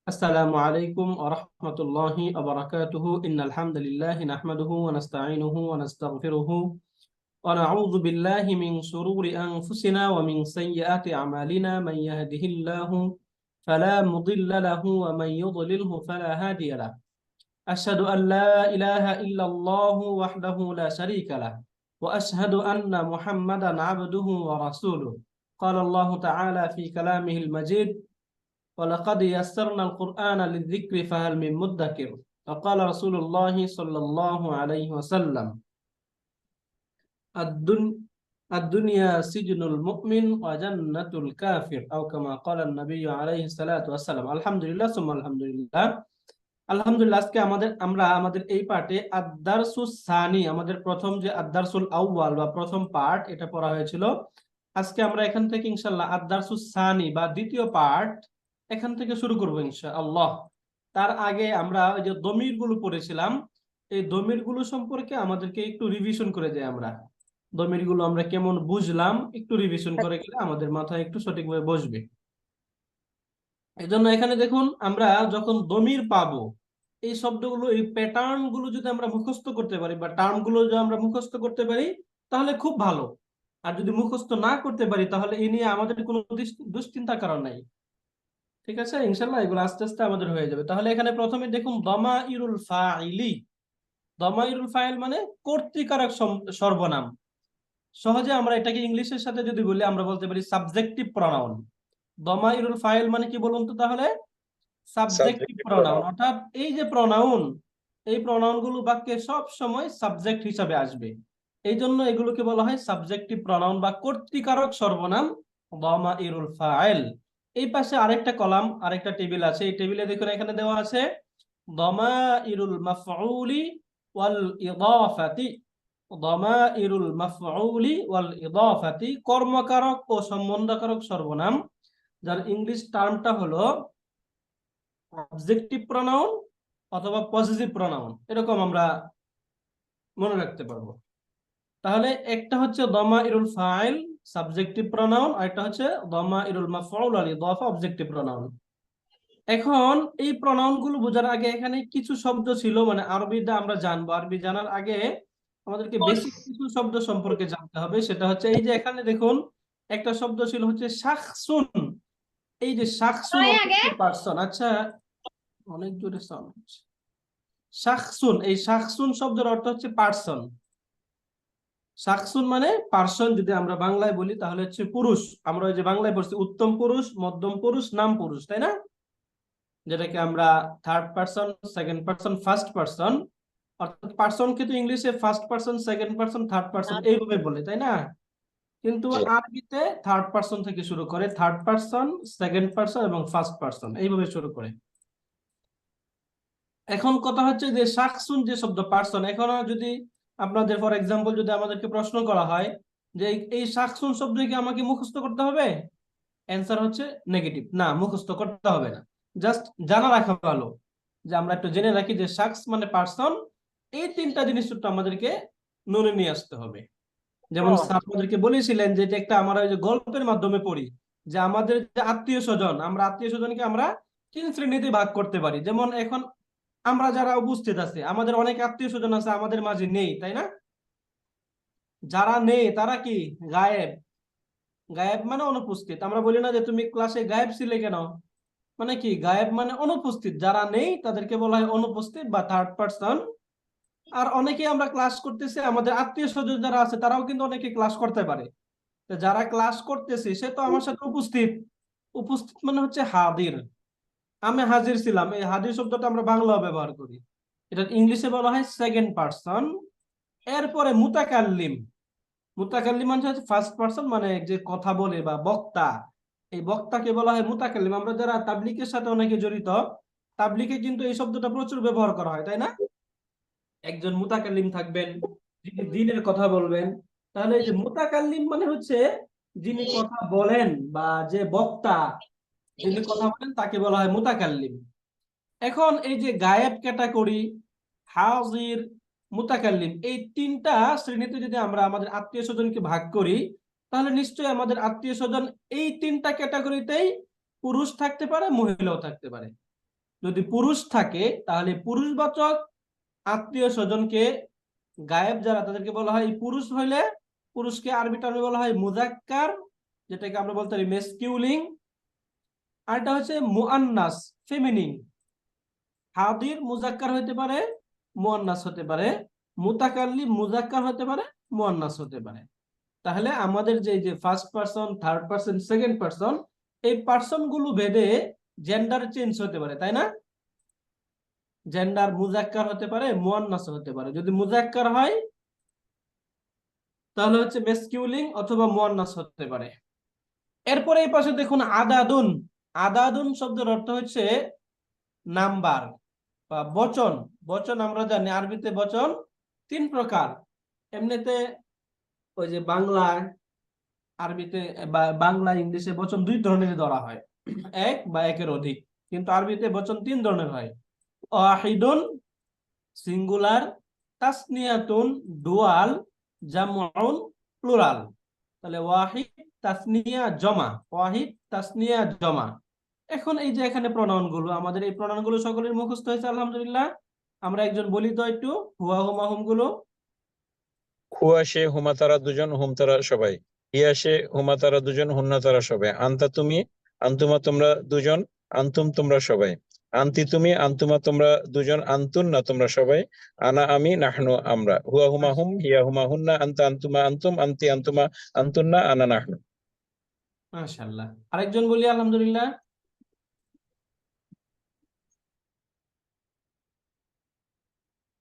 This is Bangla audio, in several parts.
السلام عليكم ورحمة الله وبركاته إن الحمد لله نحمده ونستعينه ونستغفره ونعوذ بالله من شرور أنفسنا ومن سيئات أعمالنا من يهده الله فلا مضل له ومن يضلله فلا هادي له أشهد أن لا إله إلا الله وحده لا شريك له وأشهد أن محمدا عبده ورسوله قال الله تعالى في كلامه المجيد ولقد يسرنا القرآن للذكر فهل من مدكر وقال رسول الله صلى الله عليه وسلم الدن الدنيا سجن المؤمن وجنة الكافر أو كما قال النبي عليه الصلاة والسلام الحمد لله ثم الحمد لله আলহামদুলিল্লাহ আজকে আমাদের এই পার্টে আদ-দারসুস সানি আমাদের প্রথম যে আদ-দারসুল আউয়াল বা প্রথম পার্ট এটা পড়া হয়েছিল। আজকে আমরা এখান থেকে ইনশাআল্লাহ আদ-দারসুস সানি বা দ্বিতীয় পার্ট এখান থেকে শুরু করব ইনশাআল্লাহ। তার আগে আমরা ওই যে দমিরগুলো পড়েছিলাম, এই দমিরগুলো সম্পর্কে আমাদেরকে একটু রিভিশন করে দেয়। আমরা দমিরগুলো আমরা কেমন বুঝলাম একটু রিভিশন করে গেলে আমাদের মাথায় একটু সঠিকভাবে বসবে। এজন্য এখানে দেখুন, আমরা যখন দমির পাবো এই শব্দগুলো এই প্যাটার্ন গুলো যদি আমরা মুখস্থ করতে পারি বা টার্ম গুলো যদি আমরা মুখস্থ করতে পারি তাহলে খুব ভালো। আর যদি মুখস্থ না করতে পারি তাহলে এই নিয়ে আমাদের কোনো দুশ্চিন্তার কারণ নাই। ঠিক আছে, ইনশাআল্লাহ এগুলো আস্তে আস্তে আমাদের হয়ে যাবে। তাহলে এখানে প্রথমে দেখুন দমাইরুল ফাইলি। দমাইরুল ফাইল মানে কর্তৃকারক সর্বনাম। সহজে আমরা এটাকে ইংলিশের সাথে যদি বলি আমরা বলতে পারি সাবজেক্টিভ প্রনাউন। দমাইরুল ফাইল মানে কি বলুন তো তাহলে? Subjective pronoun. অর্থাৎ এই যে প্রনাউন, এই প্রনাউন গুলো বাক্যে সব সময় সাবজেক্ট হিসাবে আসবে। এই জন্য এগুলোকে বলা হয় সাবজেক্টিভ প্রনাউন বা কর্তৃকারক সর্বনাম দমাইরুল ফাইল। এই পাশে আরেকটা কলাম, আরেকটা টেবিল আছে। এই টেবিলে দেখুন এখানে দেওয়া আছে দমাইরুল মাফউলি ওয়াল ইদাফাতি। দমাইরুল মাফউলি ওয়াল ইদাফাতি কর্মকারক ও সম্বন্ধকারক সর্বনাম, যার ইংলিশ টার্মটা হলো অবজেক্টিভ প্রনাউন অথবা পজিটিভ প্রনাউন, এরকম আমরা মনে রাখতে পারবো। তাহলে একটা হচ্ছে দমাইরুল ফাইল সাবজেক্টিভ প্রনাউন, আর একটা হচ্ছে দমাইরুল মাফউল আল ইদাফা অবজেক্টিভ প্রনাউন। এখন এই প্রনাউন গুলো বোঝার আগে এখানে কিছু শব্দ ছিল, মানে আরবিটা আমরা জানবো। আরবি জানার আগে আমাদেরকে বেসিক কিছু শব্দ সম্পর্কে জানতে হবে। সেটা হচ্ছে এই যে এখানে দেখুন একটা শব্দ ছিল হচ্ছে শাখসুন। এই যে শাখসুন পারসন, আচ্ছা অনেক জোরে সাউন্ড হচ্ছে। শাখসুন, এই শাখসুন শব্দের অর্থ হচ্ছে পারসন। শাখসুন মানে পারসন, যদি আমরা বাংলায় বলি তাহলে হচ্ছে পুরুষ। আমরা ওই যে বাংলায় পড়ছি উত্তম পুরুষ, মধ্যম পুরুষ, নাম পুরুষ, তাই না? যেটাকে আমরা third person, second person, first person, অর্থাৎ পারসন কিন্তু ইংলিশে first person, second person, third person এইভাবে বলে, তাই না? কিন্তু আরবিতে থার্ড পারসন থেকে শুরু করে, থার্ড পারসন, সেকেন্ড পারসন এবং ফার্স্ট পারসন এইভাবে শুরু করে। এখন কথা হচ্ছে যে শাখসুন যে শব্দ পারসন, এখন যদি আপনাদের ফর এক্সাম্পল যদি আমাদেরকে প্রশ্ন করা হয় যে এই শাখসুন শব্দ কি আমাকে মুখস্থ করতে হবে, অ্যান্সার হচ্ছে নেগেটিভ, না মুখস্থ করতে হবে না। জাস্ট জানা রাখা ভালো, যে আমরা একটু জেনে রাখি যে শাখস মানে পারসন। এই তিনটা জিনিস একটু আমাদেরকে মনে নিয়ে আসতে হবে। যেমন স্যার আমাদেরকে বলেছিলেন যে এটা একটা আমরা ওই যে গল্পের মাধ্যমে পড়ি, যে আমাদের যে আত্মীয় স্বজন, আমরা আত্মীয় স্বজনকে আমরা 3 শ্রেণীতে ভাগ করতে পারি। যেমন এখন আমরা যারা উপস্থিত আছে, আমাদের অনেক আত্মীয় স্বজন আছে আমাদের মাঝে নেই, তাই না? যারা নেই তারা কি গায়েব। গায়েব মানে অনুপস্থিত। আমরা বলি না যে তুমি ক্লাসে গায়েব ছিলে কেন, মানে কি গায়েব মানে অনুপস্থিত। যারা নেই তাদেরকে বলা হয় অনুপস্থিত বা থার্ড পারসন। আর অনেকে আমরা ক্লাস করতেছি, আমাদের আত্মীয় স্বজন যারা আছে তারাও কিন্তু অনেকে ক্লাস করতে পারে। যারা ক্লাস করতেছে সে তো আমার সাথে উপস্থিত। উপস্থিত মানে হচ্ছে হাজির। আমি হাজির ছিলাম, এই হাজির শব্দটা আমরা বাংলা ব্যবহার করি। এটা ইংলিশে বলা হয় সেকেন্ড পারসন। এরপরে মুতাকাল্লিম। মুতাকাল্লিম মানে হচ্ছে ফার্স্ট পারসন, মানে যে কথা বলে বা বক্তা, এই বক্তাকে বলা হয় মুতাকাল্লিম। আমরা যারা তাবলিগের সাথে অনেকে জড়িত, তাবলিগে কিন্তু এই শব্দটা প্রচুর ব্যবহার করা হয়, তাই না? একজন মুতাকাল্লিম থাকবেন যিনি দ্বীনের কথা বলবেন। তাহলে এই যে মুতাকাল্লিম মানে হচ্ছে যিনি কথা বলেন বা যে বক্তা যিনি কথা বলেন তাকে বলা হয় মুতাকাল্লিম। এখন এই যে গায়েব ক্যাটাগরি, হাজির, মুতাকাল্লিম, এই তিনটা শ্রেণীতে যদি আমরা আমাদের আত্মীয় স্বজনকে ভাগ করি তাহলে নিশ্চয়ই আমাদের আত্মীয় স্বজন এই তিনটা ক্যাটাগরিতেই পুরুষ থাকতে পারে, মহিলাও থাকতে পারে। যদি পুরুষ থাকে তাহলে পুরুষবাচক আত্মীয় স্বজনকে গায়েব যারা তাদেরকে বলা হয় পুরুষ হইলে পুরুষকে আরবি টার্মে বলা হয় মুজাক্কার, যেটাকে আমরা বলতে পারি মেসকিউলিং। আর এটা হচ্ছে মুআন্নাস, ফেমিনিন। হাদির মুজাক্কার হতে পারে, মুআন্নাস হতে পারে, মুতাকাল্লিম মুজাক্কার হতে পারে, মুআন্নাস হতে পারে। তাহলে আমাদের যে first person, third person, second person, এই পারসন গুলো ভেদে জেন্ডার চেঞ্জ হতে পারে, তাই না? জেন্ডার মুজাক্কার হতে পারে, মুআন্নাস হতে পারে। যদি মুজাক্কার হয় তাহলে হচ্ছে মেসকিউলিং অথবা মুআন্নাস হতে পারে। এরপরে এই পাশে দেখুন আদাদুন। আদাদুন শব্দের অর্থ হচ্ছে নাম্বার বা বচন। বচন আমরা জানি আরবিতে বচন 3 প্রকার। এমনিতে ওই যে বাংলায়, আরবিতে বা বাংলা ইংলিশে বচন 2 ধরনের ধরা হয়, এক বা একের অধিক। কিন্তু আরবিতে বচন 3 ধরনের হয়। ওয়াহিদুন সিঙ্গুলার, তাসনিয়াতুন ডুয়াল, জামউন প্লুরাল। তাহলে ওয়াহিদ, তাসনিয়া, জমা। ওয়াহিদ, তাসনিয়া, জমা। এখন এই যে এখানে প্রনাউন গুলো, আমাদের এই প্রনাউন গুলো সকলের মুখস্থ হয়েছে আলহামদুলিল্লাহ। আমরা একজন বলি তো একটু হুয়া হুমা হুম গুলো। হুয়া সে, হুমা তারা দুজন, হুম তারা সবাই। হিয়া সে, হুমা তারা দুজন, হুন্না তারা সবাই। আন্তা তুমি, আন্তুমা তোমরা দুজন, আন্তুম তোমরা সবাই। আন্তি তুমি, আন্তুমা তোমরা দুজন, আন্তুন না তোমরা সবাই। আনা আমি, নাহনু আমরা। হুয়া হুমা হুম, হিয়া হুমা হুন্না, আন্তা আন্তুমা আন্তুম, আন্তি আন্তুমা আন্তুন্না, আনা নাহনু। মাশাআল্লাহ। আরেকজন বলি আলহামদুলিল্লাহ।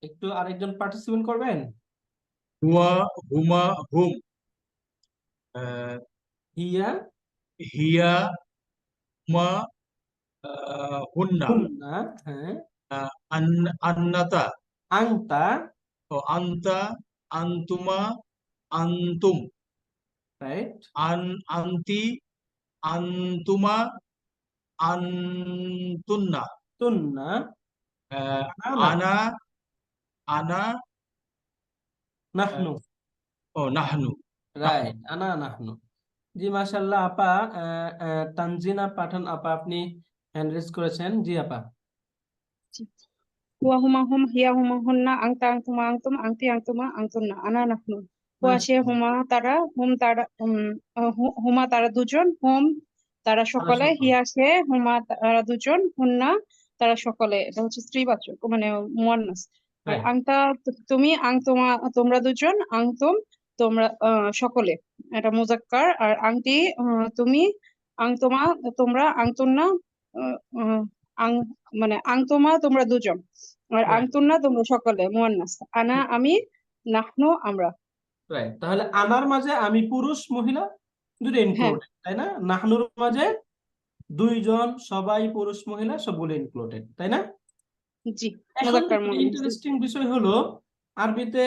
একটু আরেকজন পার্টিসিপেট করবেন। হুয়া হুমা হুম, আহ, হিয়া হিয়া হুমা হুন্না, হুন্না, হ্যাঁ। আন্নাতা আংতা, ও আন্তা, আন্তুমা আন্তুম, রাইট। আন্তি, আন্তুমা আন্তুন্না, তুন্না, আহ, আনা, আনা, আনা, নাহনু, নাহনু, নাহনু। রাইট। আনা নাহনু। জি মাশাআল্লাহ আপা। তানজিনা পাঠান আপা, আপনি হ্যান্ড রেজ করেছেন। জি আপা। হুয়া হুমা হুম, হিয়া হুমা হুন্না, আংতা আংতুমা আংতুম, আংতি আংতুমা আংতুন্না, আনা নাহনু। হুয়া সে, মাশাআল্লাহ। হুমা তারা, হুম তারা, হুমা তারা দুজন, হুম তারা তারা সকলে, সকল। হিয়া সে, হুমা তারা দুজন, হুন্না তারা সকলে। এটা হচ্ছে স্ত্রীবাচক, মানে মুয়ান্নাস। আর রাইট, আংতা তুমি, আংতুমা তোমরা দুজন, আংতুম তোমরা সকলে, এটা মুজাক্কার। আর আংটি তুমি, আংতুমা তোমরা, আংতুন্না আহ, আহ, আং মানে আংতুমা তোমরা দুজন, আর রাইট, আংতুন্না তোমরা সকলে, মুয়ান্নাস। আনা আমি, নাহনু আমরা। রাইট। তাহলে আনার মাঝে আমি পুরুষ মহিলা দুটো হ্যাঁ, ইনক্লুডেড, তাই না? নাহনুর মাঝে দুইজন, সবাই পুরুষ মহিলা সবগুলো ইনক্লুডেড, তাই না? জি, এখন মুজাক্কার মুয়ান্নাস। ইন্টারেস্টিং বিষয় হলো আরবিতে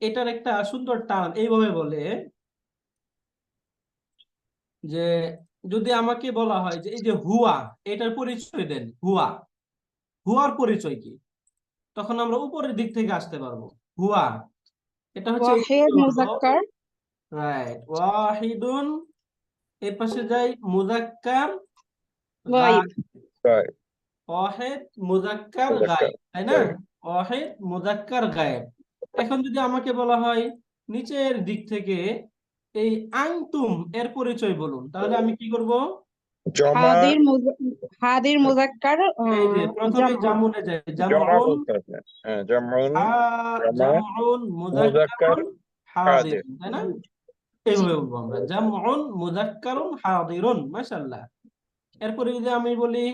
এটার একটা সুন্দর টার্ম এইভাবে বলে যে, যদি আমাকে বলা হয় যে এই যে হুয়া, এটার পরিচয় দেন। হুয়া, হুয়ার পরিচয় কি? তখন আমরা উপরের দিক থেকে আসতে পারবো। হুয়া, এটা হচ্ছে ওয়াহিদ মুজাক্কার রাইট। ওয়াহিদুন, এর পাশে যাই মুজাক্কার গায়ব। গায়েব। ওয়াহিদ মুজাক্কার মুজাক্কার গায়েব, তাই না? গায়েব। ওয়াহিদ মুজাক্কার গায়েব। এখন যদি আমাকে বলা হয় নিচের দিক থেকে এই আনতুম এর পরিচয় বলুন, তাহলে আমি কি করব? জমা, হাদির মুজাক্কার এই যে প্রথমে জামউ। জামুনে যাই, জমা জামউন। বলতে হবে। হ্যাঁ, জামউন, জমা, জামউন মুজাক্কার, মুজাক্কারুন হাদির, হাজির। তাই না? জি, এইভাবে বলবো আমরা, জামউন মুজাক্কারুন হাদিরুন। মাশাআল্লাহ। এরপরে যদি আমি বলি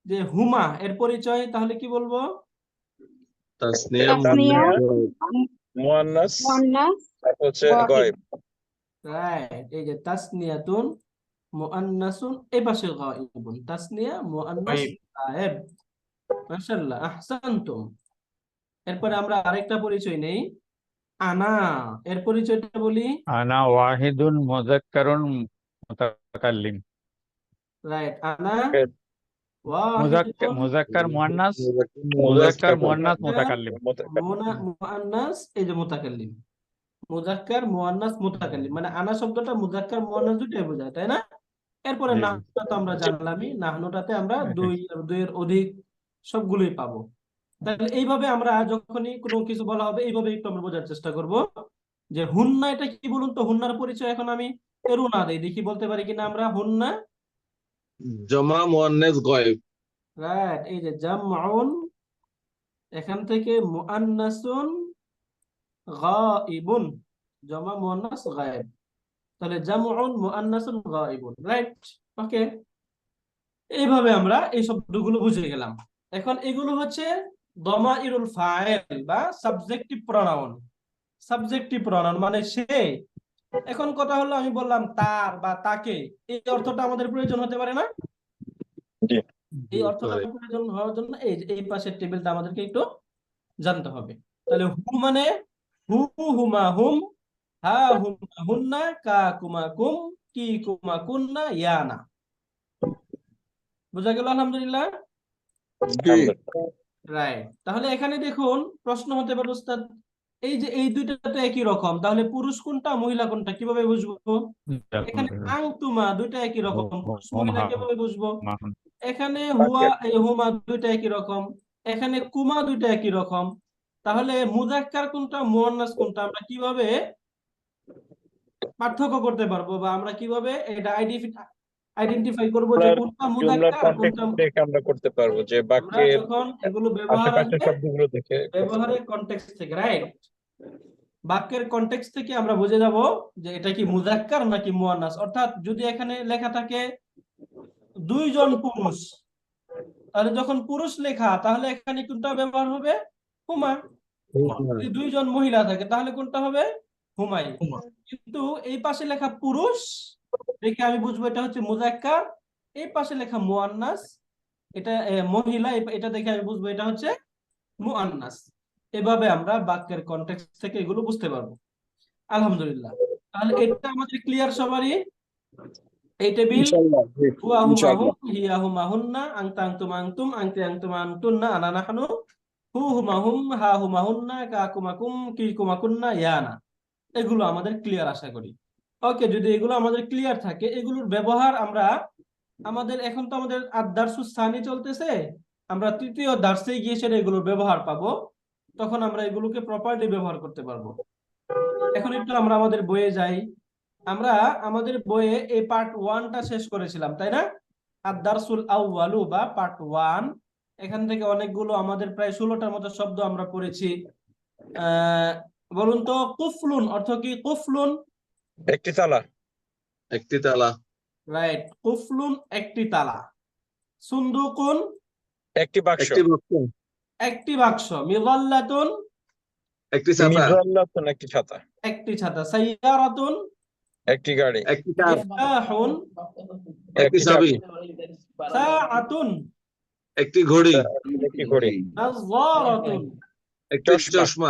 যে হুমা এর পরিচয়, তাহলে কি বলবো? তাসনিয়া তাসনিয়া তাসনিয়া, মু- মুয়ান্নাস, মুয়ান্নাস তারপর হচ্ছে গায়ব। গায়েব। রাইট। এই যে তাসনিয়াতুন, মুআন্নাসুন, এই পাশে গায়বুন। তাসনিয়া, মুআন্নাস, গায়েব। গায়েব। মাশাআল্লাহ, আহসানতুম। এরপরে আমরা আরেকটা পরিচয় নেই, আনা। এর পরিচয়টা বলি। আনা ওয়াহিদুন মুযাক্কারুন মুতাকাল্লিম। রাইট। আনা এর ওয়াহিদুন মুযাক্কার মুয়ান্নাস, মুযাক্কার মুজাক্কার, মুয়ান্নাস মুযাক্কার মুতাকাল্লিম। মুআন্নাস, এই যে মুতাকাল্লিম। মুযাক্কার মুআন্নাস মুতাকাল্লিম, মানে আনা শব্দটা মুযাক্কার মুআন্নাস দুটোই বোঝায়, তাই না? এরপরে জি জি নাহনুটা তো আমরা জানলামই। নাহনুটাতে আমরা জি। দুই, দুইয়ের অধিক সবগুলোই পাবো। তাহলে এইভাবে আমরা যখনই কোনো কিছু বলা হবে এইভাবে একটু আমরা বোঝার চেষ্টা করব যে হুন্না এটা কি বলুন তো। হুন্নার পরিচয় এখন আমি এরুনা দেই, দেখি বলতে পারি কিনা আমরা। হুন্না, জমা মুয়ান্নাস গায়েব। রাইট, এই যে জামউন, এখান থেকে মুআন্নাসুন গায়িবুন, জমা মুআন্নাস গায়েব। তাহলে জামউন মুআন্নাসুন গায়িবুন, রাইট। ওকে, এইভাবে আমরা এই শব্দগুলো বুঝে গেলাম। এখন এগুলো হচ্ছে দমাইরুল ফাইল বা সাবজেক্টিভ প্রনাউন। সাবজেক্টিভ প্রনাউন মানে সে। এখন কথা হলো, আমি বললাম তার বা তাকে, এই অর্থটা আমাদের প্রয়োজন হতে পারে না? জি। এই অর্থটা প্রয়োজন হওয়ার জন্য এই পাশের টেবিলটা আমাদেরকে একটু জানতে হবে। তাহলে হু মানে হু হুমা হুম, হা হুমা হুন্না, কা কুমা কুম, কি কুমা কুন্না, ইয়ানা। বোঝা গেল আলহামদুলিল্লাহ? রাইট। তাহলে এখানে দেখুন প্রশ্ন হতে পারে, উস্তাদ এই যে এই দুইটা তো একই রকম, তাহলে পুরুষ কোনটা মহিলা কোনটা কিভাবে বুঝবো? এখানে আংতুমা দুইটা একই রকম, পুরুষ মহিলা কিভাবে বুঝবো? এখানে হুয়া হুমা দুইটা একই রকম, এখানে কুমা দুইটা একই রকম। তাহলে মুযাক্কার কোনটা মুয়ান্নাস কোনটা আমরা কিভাবে পার্থক্য করতে পারবো, বা আমরা কিভাবে এটা আইডেন্টিফাই করবো যে কোনটা জুমলার মুযাক্কার কনটেক্সট কোনটা? দেখে আমরা করতে পারবো যে আমরা বাক্যের যখন এগুলো ব্যবহার আশেপাশে আসবে, শব্দগুলো দেখে ব্যবহারের কনটেক্সট থেকে, রাইট, বাক্যের কনটেক্সট থেকে আমরা বুঝে যাব যে এটা কি মুযাক্কার নাকি মুয়ান্নাস। অর্থাৎ যদি এখানে লেখা থাকে দুইজন পুরুষ, তাহলে যখন পুরুষ লেখা তাহলে এখানে কোনটা ব্যবহার হবে? হুমা। যদি দুইজন মহিলা থাকে তাহলে কোনটা হবে? হুমাই। হুমা। কিন্তু এই পাশে লেখা পুরুষ দেখে আমি বুঝবো এটা হচ্ছে মুযাক্কার, এই পাশে লেখা মুয়ান্নাস, এটা মহিলা, এটা দেখে আমি বুঝবো এটা হচ্ছে মুআন্নাস। এভাবে আমরা বাক্যের কনটেক্সট থেকে এগুলো বুঝতে পারবো। আলহামদুলিল্লাহ। তাহলে এটা আমাদের ক্লিয়ার সবারই? এই টেবিল হুয়া হুমা হুম, হিয়া হুমা হুন্না, আনতা আনতুম আনতুম, আনতি আনতুমা আনতুন্না, আনা নাহনু, হু হুমা হুম, হা হুমা হুন্না, কা কুমা কুম, কি কুমা কুন্না, ইয়ানা। এগুলো আমাদের ক্লিয়ার আশা করি। ওকে, যদি এগুলো আমাদের ক্লিয়ার থাকে, এগুলোর ব্যবহার আমরা আমাদের এখন তো আমাদের আদ-দারসুস সানি চলতেছে, আমরা তৃতীয় দার্সে গিয়ে সেটা এগুলোর ব্যবহার পাবো, তখন আমরা এগুলোকে প্রপারলি ব্যবহার করতে পারবো। এখন একটু আমরা আমাদের বইয়ে যাই। আমরা আমাদের বইয়ে এই পার্ট 1টা শেষ করেছিলাম, তাই না? আদ-দারসুল আউয়ালু বা পার্ট 1। এখান থেকে অনেকগুলো আমাদের প্রায় 16টার মতো শব্দ আমরা পড়েছি। বলুন তো কুফলুন অর্থ কি? কুফলুন একটি তালা, একটি তালা, রাইট, কুফলুন একটি তালা। সুন্দুকুন একটি বাক্স, একটি বক্স, একটি বাক্স। মিযাল্লাতুন একটি ছাতা, মিযাল্লাতুন একটি ছাতা, একটি ছাতা। সাইয়ারাতুন একটি গাড়ি, একটি কাপ, মিফতাহুন একটি চাবি, সাআতুন একটি ঘড়ি, একটি ঘড়ি, নাযযারাতুন একটি চশমা,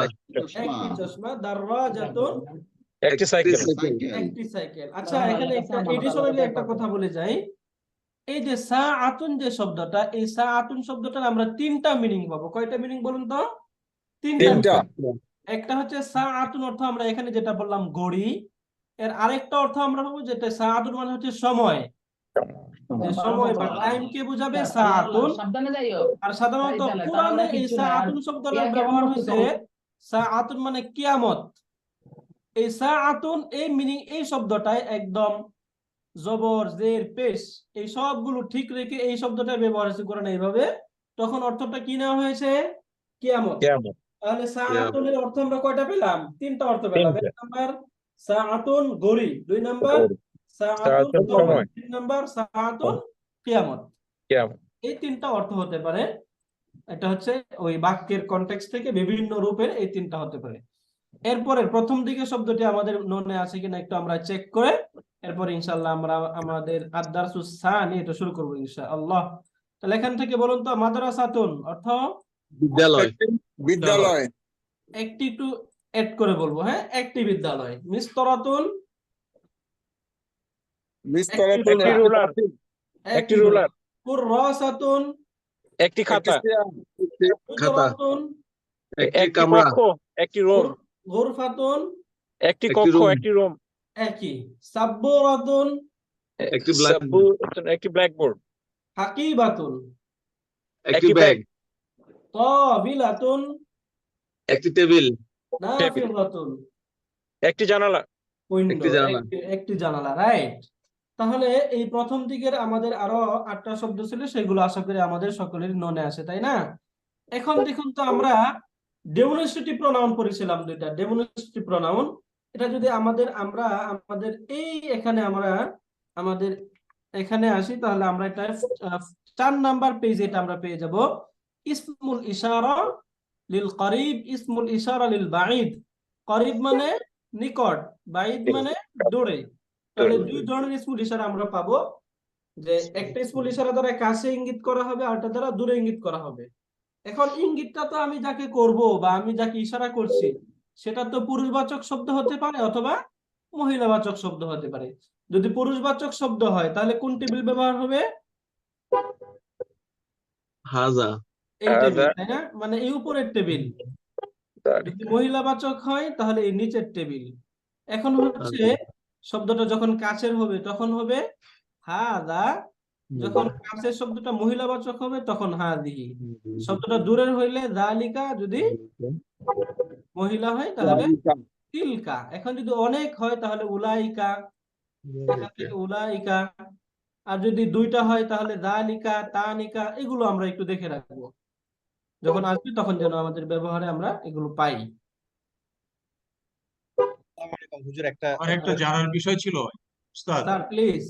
একটি চশমা। দাররাজাতুন একটি সাইকেল, একটি সাইকেল। আচ্ছা, এখানে একটা এডিশনালি একটা কথা বলে যাই। এই যে সাআতুন যে শব্দটা, এই সাআতুন শব্দটার আমরা তিনটা মিনিং পাবো। কয়টা মিনিং বলুন তো? তিনটা। একটা হচ্ছে সাআতুন অর্থ আমরা এখানে যেটা বললাম ঘড়ি, এর আরেকটা অর্থ আমরা পাবো যেটা সাআতুন মানে হচ্ছে সময়, যে সময় বা টাইম কে বোঝাবে সাআতুন। আর সাধারণত কোরআনে এই সাআতুন শব্দটার ব্যবহার হয়েছে সাআতুন মানে কিয়ামত। এই সাআতুন এই মিনিং, এই শব্দটায় একদম জবর জের পেশ এই সবগুলো ঠিক রেখে এই শব্দটা ব্যবহার হয়েছে কোরআনে এইভাবে, তখন অর্থটা কি নেওয়া হয়েছে? কিয়ামত। কিয়ামত। তাহলে সাআতুনের অর্থ আমরা কয়টা পেলাম? তিনটা অর্থ পেলাম। তিনটা। এক নাম্বার সাআতুন ঘড়ি, দুই নাম্বার সাআতুন সাআতুন সময়, সময়, তিন নাম্বার সাআতুন কিয়ামত। কিয়ামত। এই তিনটা অর্থ হতে পারে। এটা হচ্ছে ওই বাক্যের কনটেক্সট থেকে বিভিন্ন রূপের এই তিনটা হতে পারে। এরপরে প্রথম দিকে শব্দটি আমাদের মনে আছে কিনা একটু আমরা চেক করে এরপর ইনশাআল্লাহ আমরা আমাদের আদ-দারসুস সানি এটা শুরু করব ইনশাআল্লাহ। তাহলে এখান থেকে বলুন তো মাদ্রাসাতুন অর্থ? বিদ্যালয়, বিদ্যালয়, একটি একটু এড করে বলবো, হ্যাঁ, একটি বিদ্যালয়। মিসতরাতুন মিসতরাতুন, একটি রুলার, একটি রুলার, কুররাসাতুন একটি খাতা, একটি খাতা, হুজরাতুন একটি একটি কামরা, কক্ষ, একটি রুম, গুরফাতুন একটি একটি কক্ষ, রুম, একটি রুম, একই। সাব্বুরাতুন একটি ব্ল্যাকবোর্ড, একটি ব্ল্যাকবোর্ড, হাকিবাতুন একটি একটি ব্যাগ, ব্যাগ, তাবিলাতুন একটি টেবিল, নাফিযাতুন একটি জানালা, উইন্ডো, একটি জানালা। একটি জানালা, রাইট। তাহলে এই প্রথম দিকের আমাদের আরো 8টা শব্দ ছিল, সেগুলো আশা করি আমাদের সকলের মনে আছে, তাই না? এখন দেখুন তো, আমরা ডেমনস্ট্রেটিভ প্রোনাউন পড়েছিলাম দুইটা, ডেমনস্ট্রেটিভ প্রোনাউন। এটা যদি আমাদের এই এখানে আমাদের এখানে আসি, তাহলে আমরা এটা 4 নাম্বার পেজে এটা আমরা পেয়ে যাব। ইসমুল ইশারা লিল করিব, ইসমুল ইশারা লিল বাঈদ। করিব মানে নিকট, বাঈদ মানে দূরে। তাহলে দুই ধরনের ইসমুল ইশারা আমরা পাবো, যে একটা ইসমুল ইশারা দ্বারা কাছে ইঙ্গিত করা হবে, আর একটা দ্বারা দূরে ইঙ্গিত করা হবে। এখন ইঙ্গিতটা তো আমি যাকে করব বা আমি যাকে ইশারা করছি, সেটা তো পুরুষবাচক শব্দ হতে পারে অথবা মহিলাবাচক শব্দ হতে পারে। যদি পুরুষবাচক শব্দ হয়, তাহলে কোন টেবিল ব্যবহার হবে? হাজা, এই টেবিল, হাজা। তাই না? মানে এই উপরের টেবিল। যদি মহিলাবাচক হয়, তাহলে এই নিচের টেবিল। এখন হচ্ছে শব্দটা যখন কাছের হবে তখন হবে হাদা, যখন কাছের শব্দটা মহিলাবাচক হবে তখন হাদিহি। শব্দটা দূরের হইলে যালিকা, যদি মহিলা হয় তাহলে তিলকা। এখন যদি অনেক হয় তাহলে উলাইকা, এখান থেকে উলাইকা। আর যদি দুইটা হয় তাহলে যালিকা, তানিকা। এগুলো আমরা একটু দেখে রাখবো, যখন আসবে তখন যেন আমাদের ব্যবহারে আমরা এগুলো পাই। হুজুর একটা জানার বিষয় ছিল উস্তাদ। Sir please.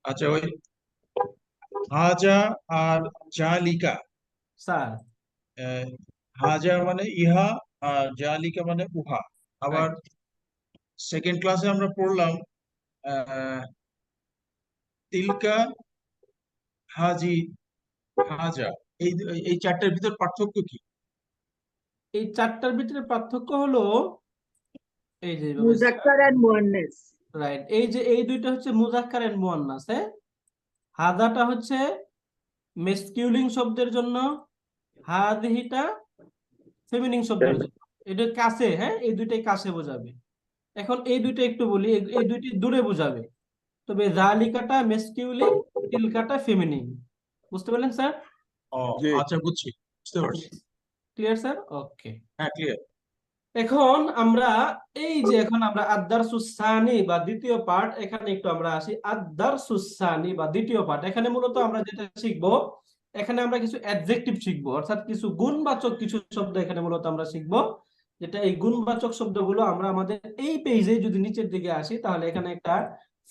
আচ্ছা, ওই হাজা আর জালিকা, স্যার হাজা মানে ইহা আর জালিকা মানে উহা। আবার সেকেন্ড ক্লাসে আমরা পড়লাম আহ, তিলকা, হাজি, হাজা, এই এই চারটার ভিতর পার্থক্য কি? এই 4টার ভিতরে পার্থক্য হলো এই যে মুজাক্কার এন্ড মুয়ান্নাস। রাইট, এই যে এই দুইটা হচ্ছে মুজাক্কার এন্ড মুয়ান্নাস। হাদাটা হচ্ছে মেসকিউলিং শব্দের জন্য, হাদিহিটা ফেমিনিন শব্দের জন্য। এটা কাছে, হ্যাঁ, এই দুইটাই কাছে বোঝাবে। এখন এই দুইটা একটু বলি, এই দুইটি দূরে বোঝাবে। তবে জালিকাটা মেসকিউলিং, তিলকাটা ফেমিনিন। বুঝতে পারলেন স্যার? ও জি। আচ্ছা, বুঝছি, বুঝতে পারছি। Clear sir? ওকে। হ্যাঁ, ক্লিয়ার। এখন আমরা এখন আমরা আদ-দারসুস সানি বা দ্বিতীয় পার্ট, এখানে একটু আমরা আসি। আদ-দারসুস সানি বা দ্বিতীয় পার্ট, এখানে মূলত আমরা যেটা শিখবো, এখানে আমরা কিছু অ্যাডজেক্টিভ শিখবো, অর্থাৎ কিছু গুণবাচক কিছু শব্দ এখানে মূলত আমরা শিখবো। যেটা এই গুণবাচক শব্দগুলো আমরা আমাদের এই পেজে যদি নিচের দিকে আসি, তাহলে এখানে একটা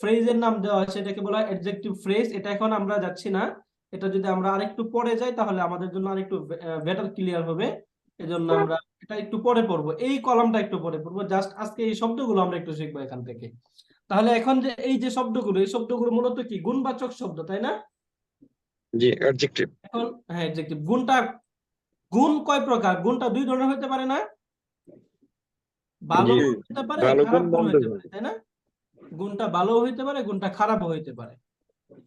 ফ্রেজের নাম দেওয়া আছে, এটাকে বলা হয় অ্যাডজেক্টিভ ফ্রেজ। এটা এখন আমরা যাচ্ছি না, এটা যদি আমরা আরেকটু পরে যাই তাহলে আমাদের জন্য আরেকটু বেটার ক্লিয়ার হবে। এজন্য আমরা এটা একটু পরে পড়বো, এই কলামটা একটু পরে পড়বো। জাস্ট আজকে এই শব্দগুলো আমরা একটু শিখবো এখান থেকে। তাহলে এখন যে এই যে শব্দগুলো, এই শব্দগুলো মূলত কি গুণবাচক শব্দ, তাই না? জি, অ্যাডজেক্টিভ। এখন হ্যাঁ, অ্যাডজেক্টিভ। গুণ কয় প্রকার? গুণটা দুই ধরনের হতে পারে না? ভালো জি, হতে পারে, ভালো গুণ, খারাপ গুণ মন্দ হতে গুণ। পারে, তাই না? গুণটা ভালো হইতে পারে, গুণটা খারাপও হইতে পারে।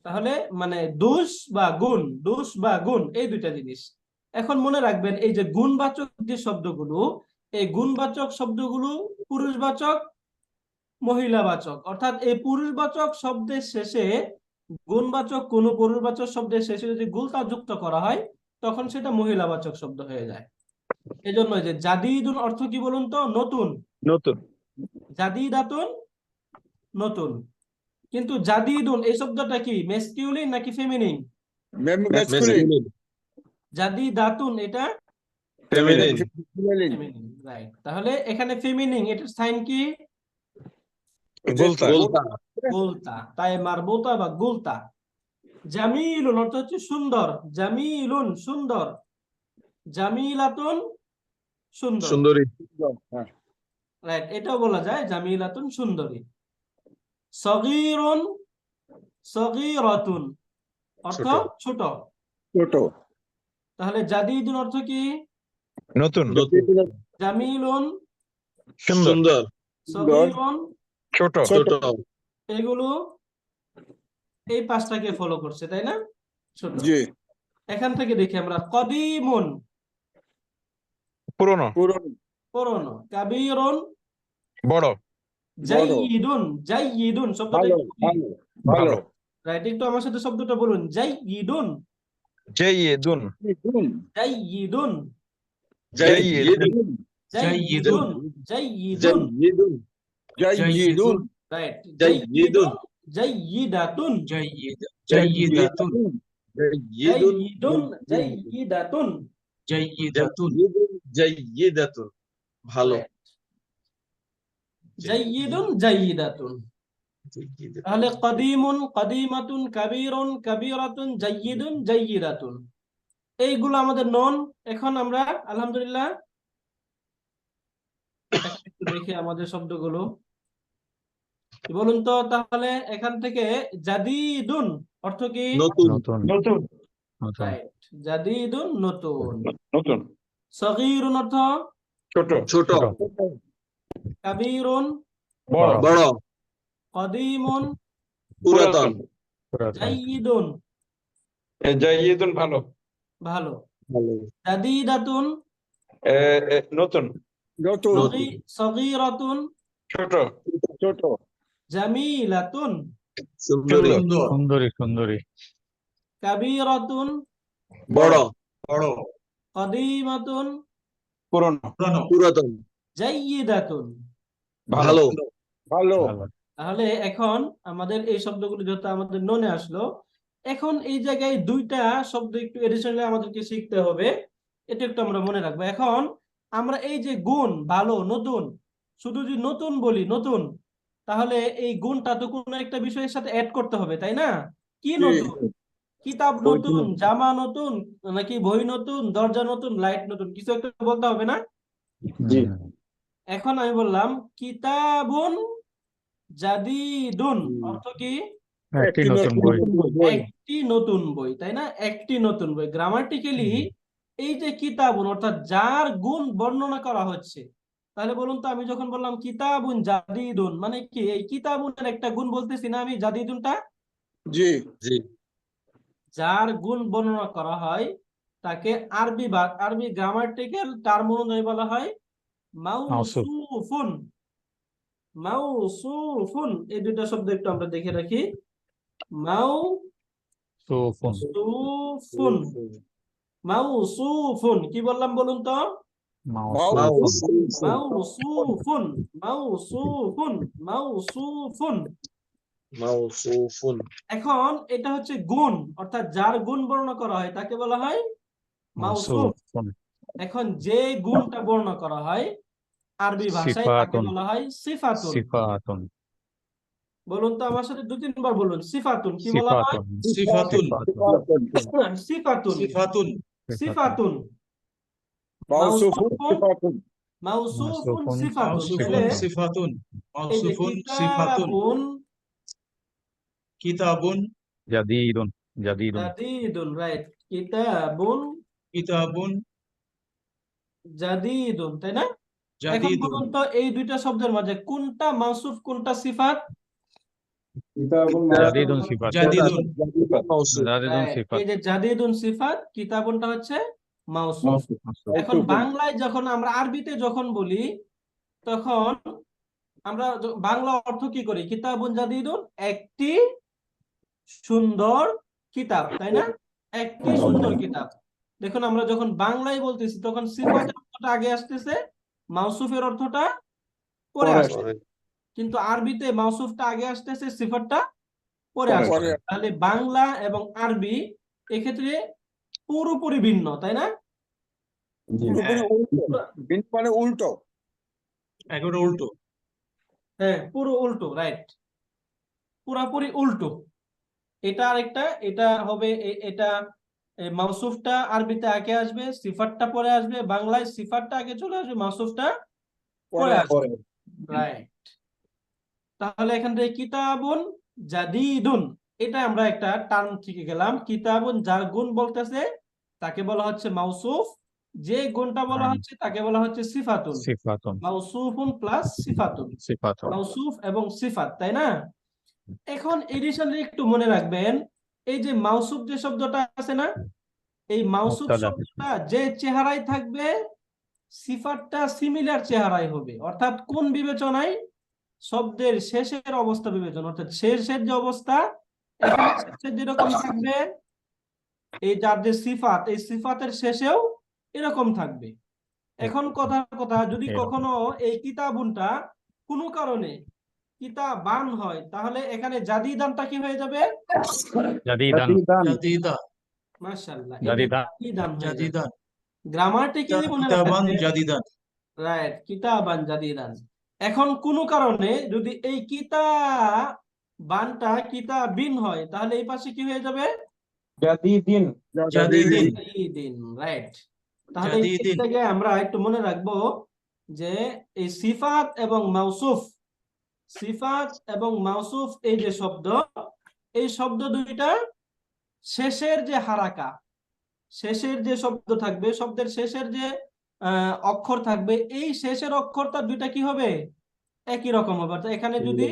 তাহলে মানে দোষ বা গুণ এই দুইটা জিনিস। এখন মনে রাখবেন, এই যে গুণবাচক যে শব্দগুলো, এই গুণবাচক শব্দগুলো পুরুষবাচক, মহিলাবাচক। অর্থাৎ এই পুরুষবাচক শব্দের শেষে গুণবাচক কোন পুরুষবাচক শব্দের শেষে যদি গুলতা যুক্ত করা হয়, তখন সেটা মহিলাবাচক শব্দ হয়ে যায়। এজন্য যে জাদিদুন অর্থ কি বলুন তো? নতুন। নতুন। জাদিদাতুন নতুন। কিন্তু জাদিদুন এই শব্দটা কি মেসকিউলিন নাকি ফেমিনিন? মেসকুলিন, জাদিদাতুন এটা ফেমিনিন, ফেমিনিন, রাইট। তাহলে এখানে ফেমিনিন, এটার সাইন কি? গোলতা। গোলতা, গুলতা, তাই মারবুতা বা গুলতা। জামিলুন অর্থ হচ্ছে সুন্দর, জামিলুন সুন্দর, জামিলাতুন সুন্দর, সুন্দরী, রাইট। এটাও বলা যায় জামিলাতুন সুন্দরী। সগীরুন, সগীরাতুন অর্থ ছোট। ছোট। তাহলে জাদিদুন অর্থ কি? নতুন। জামিলুন, সুন্দর। সুন্দর, সগীরুন, ছোট। ছোট, এগুলো এই 5টাকে ফলো করছে, তাই না? ছোট। জি। এখান থেকে দেখি আমরা কদিমুন পুরনো। পুরনো, কাবীরুন বড়। জাইয়িদুন, জাইয়িদুন শব্দটা ভালো, কি? ভালো, ভালো। রাইট, একটু আমার সাথে শব্দটা বলুন, জাইয়িদুন। জাইয়িদুন জাইয়িদুন জাইয়িদুন জাইয়িদুন জাইয়িদুন জাইয়িদুন জাইয়িদুন রাইট জাইয়িদুন জাইয়িদাতুন জাইয়িদাতুন জাইয়িদুন জাইয়িদুন জাইয়িদাতুন জাইয়িদাতুন ভালো জাইয়িদাতুন তাহলে কদিমুন কাদিমাতুন কাবীরুন কাবীরাতুন জাইয়িদাতুন এইগুলো আমাদের নন। এখন আমরা আলহামদুলিল্লাহ একটু দেখি আমাদের শব্দগুলো বলুন তো। তাহলে এখান থেকে জাদিদুন অর্থ কি? নতুন নতুন নতুন নতুন রাইট, জাদিদুন নতুন। নতুন সগীরুন অর্থ ছোট ছোট কাবীরুন বড় বড় কদিমুন পুরাতন পুরাতন জাইয়িদুন জাইয়িদুন ভালো ভালো। ভালো জাদিদাতুন নতুন নতুন সগীরাতুন ছোট ছোট জামিলাতুন সুন্দরী সুন্দর সুন্দরী সুন্দরী কাবীরাতুন বড় বড় কদিমাতুন পুরনো পুরানো পুরাতন জাইয়িদাতুন। ভালো ভালো ভালো তাহলে এখন আমাদের এই শব্দগুলো যেহেতু আমাদের ননে আসলো, এখন এই জায়গায় দুইটা শব্দ একটু এডিশনালি আমাদেরকে শিখতে হবে, এটা একটু আমরা মনে রাখবো। এখন আমরা এই যে গুণ ভালো নতুন, শুধু যদি নতুন বলি নতুন, তাহলে এই গুণটা তো কোনো একটা বিষয়ের সাথে অ্যাড করতে হবে, তাই না? কি নতুন? কিতাব নতুন, জামা নতুন, নাকি বই নতুন, দরজা নতুন, লাইট নতুন, কিছু একটা বলতে হবে না? জি। এখন আমি বললাম কিতাবুন জাদিদুন অর্থ কি? একটি নতুন বই একটি নতুন বই, তাই না? একটি নতুন বই। গ্রামাটিক্যালি এই যে কিতাবুন অর্থাৎ যার গুণ বর্ণনা করা হচ্ছে, তাহলে বলুন তো আমি যখন বললাম কিতাবুন জাদিদুন মানে কি? এই কিতাবুনের একটা গুণ বলতেছি না আমি, জাদিদুনটা? জি জি যার গুণ বর্ণনা করা হয় তাকে আরবি গ্রামাটিক্যাল টার্ম অনুযায়ী বলা হয় মাউসুফুন। মাউসুফুন এই দুটো শব্দ একটু আমরা দেখে রাখি। সুফুন মাউসুফুন মাউসুফুন কি বললাম বলুন তো? মাউসুফুন মাউসুফুন মাউসুফুন। মাউসুফুন এখন এটা হচ্ছে গুণ, অর্থাৎ যার গুণ বর্ণনা করা হয় তাকে বলা হয় মাউসুফ। সুফুন এখন যে গুণটা বর্ণনা করা হয় আরবি ভাষায় তাকে সিফাতুন বলা হয় সিফাতুন। সিফাতুন বলুন তো আমার সাথে 2-3 বার বলুন। সিফাতুন কি বলা হয়? সিফাতুন সিফাতুন সিফাতুন সিফাতুন সিফাতুন মাউসুফুন মাউসুফুন মাউসুফুন সিফাতুন। মাউসুফুন তাহলে সিফাতুন এই যে মাউসুফুন সিফাতুন কিতাবুন কিতাবুন জাদিদুন জাদিদুন জাদিদুন রাইট, কিতাবুন কিতাবুন জাদিদুন, তাই না? এখন জাদিদুন বলুন তো এই দুইটা শব্দের মাঝে কোনটা মাউসুফ কোনটা সিফাত? জাদিদুন সিফাত জাদিদুন মাউসুফ জাদিদুন Right, সিফাত এই যে জাদিদুন সিফাত, কিতাবুনটা হচ্ছে মাউসুফ। এখন বাংলায় যখন আমরা আরবিতে যখন বলি তখন আমরা বাংলা অর্থ কি করি? কিতাবুন জাদিদুন একটি সুন্দর কিতাব, তাই না? একটি সুন্দর কিতাব। দেখুন আমরা যখন বাংলায় বলতেছি তখন সিফাতের অর্থটা আগে আসতেছে, মাউসুফের অর্থটা পরে আসছে। কিন্তু আরবিতে মাউসুফটা আগে আসতেছে, সিফাতটা পরে আসছে। তাহলে বাংলা এবং আরবি এক্ষেত্রে পুরোপুরি ভিন্ন, তাই না? মানে উল্টো একেবারে উল্টো হ্যাঁ পুরো উল্টো, রাইট, পুরাপুরি উল্টো। এটা আরেকটা, এটা হবে এটা মাউসুফটা আরবিতে আগে আসবে, সিফাতটা পরে আসবে। বাংলায় সিফাতটা আগে চলে আসবে, মাউসুফটা পরে আসবে, রাইট। তাহলে এখান থেকে কিতাবুন জাদিদুন এটা আমরা একটা টার্ম শিখে গেলাম। কিতাবুন যার গুণ বলতেছে তাকে বলা হচ্ছে মাউসুফ, যে গুণটা বলা হচ্ছে তাকে বলা হচ্ছে সিফাতুন। সিফাতুন মাউসুফুন প্লাস সিফাতুন, সিফাতুন মাউসুফ এবং সিফাত, তাই না? এখন এডিশনালি একটু মনে রাখবেন, এই যে মাউসুফ যে শব্দটা আছে না, এই মাউসুফ মুবতাদা। শব্দটা যে চেহারায় থাকবে সিফাতটা সিমিলার চেহারায় হবে। অর্থাৎ কোন বিবেচনায়? শব্দের শেষের অবস্থা বিবেচনা, অর্থাৎ শেষের যে অবস্থা এখানে শেষের যেরকম থাকবে এই যার যে সিফাত, এই সিফাতের শেষেও এরকম থাকবে। এখন কথা যদি এরকম। কখনো এই কিতাবুনটা কোনো কারণে কিতাবান হয়, তাহলে এখানে জাদিদানটা কি হয়ে যাবে? জাদিদান জাদিদা মাশাআল্লাহ, জাদিদান জাদিদান হয়ে যাবে। জাদিদান গ্রামাটিক্যালি মনে কিতাবান রাখবেন, জাদিদান রাইট, কিতাবান জাদিদান। এখন কোনো কারণে যদি এই কিতাবানটা কিতাবিন হয়, তাহলে এই পাশে কি হয়ে যাবে? জাদিদিন জাদিদিন জাদিদিন, রাইট। তাহলে এই জাদিদিন জায়গায় আমরা একটু মনে রাখবো যে এই সিফাত এবং মাউসুফ, সিফাত এবং মাউসুফ এই যে শব্দ, এই শব্দ দুইটা শেষের যে হারাকা, শেষের যে শব্দ থাকবে, শব্দের শেষের যে অক্ষর থাকবে, এই শেষের অক্ষরটা দুইটা কি হবে? একই রকম হবে। অর্থাৎ এখানে যদি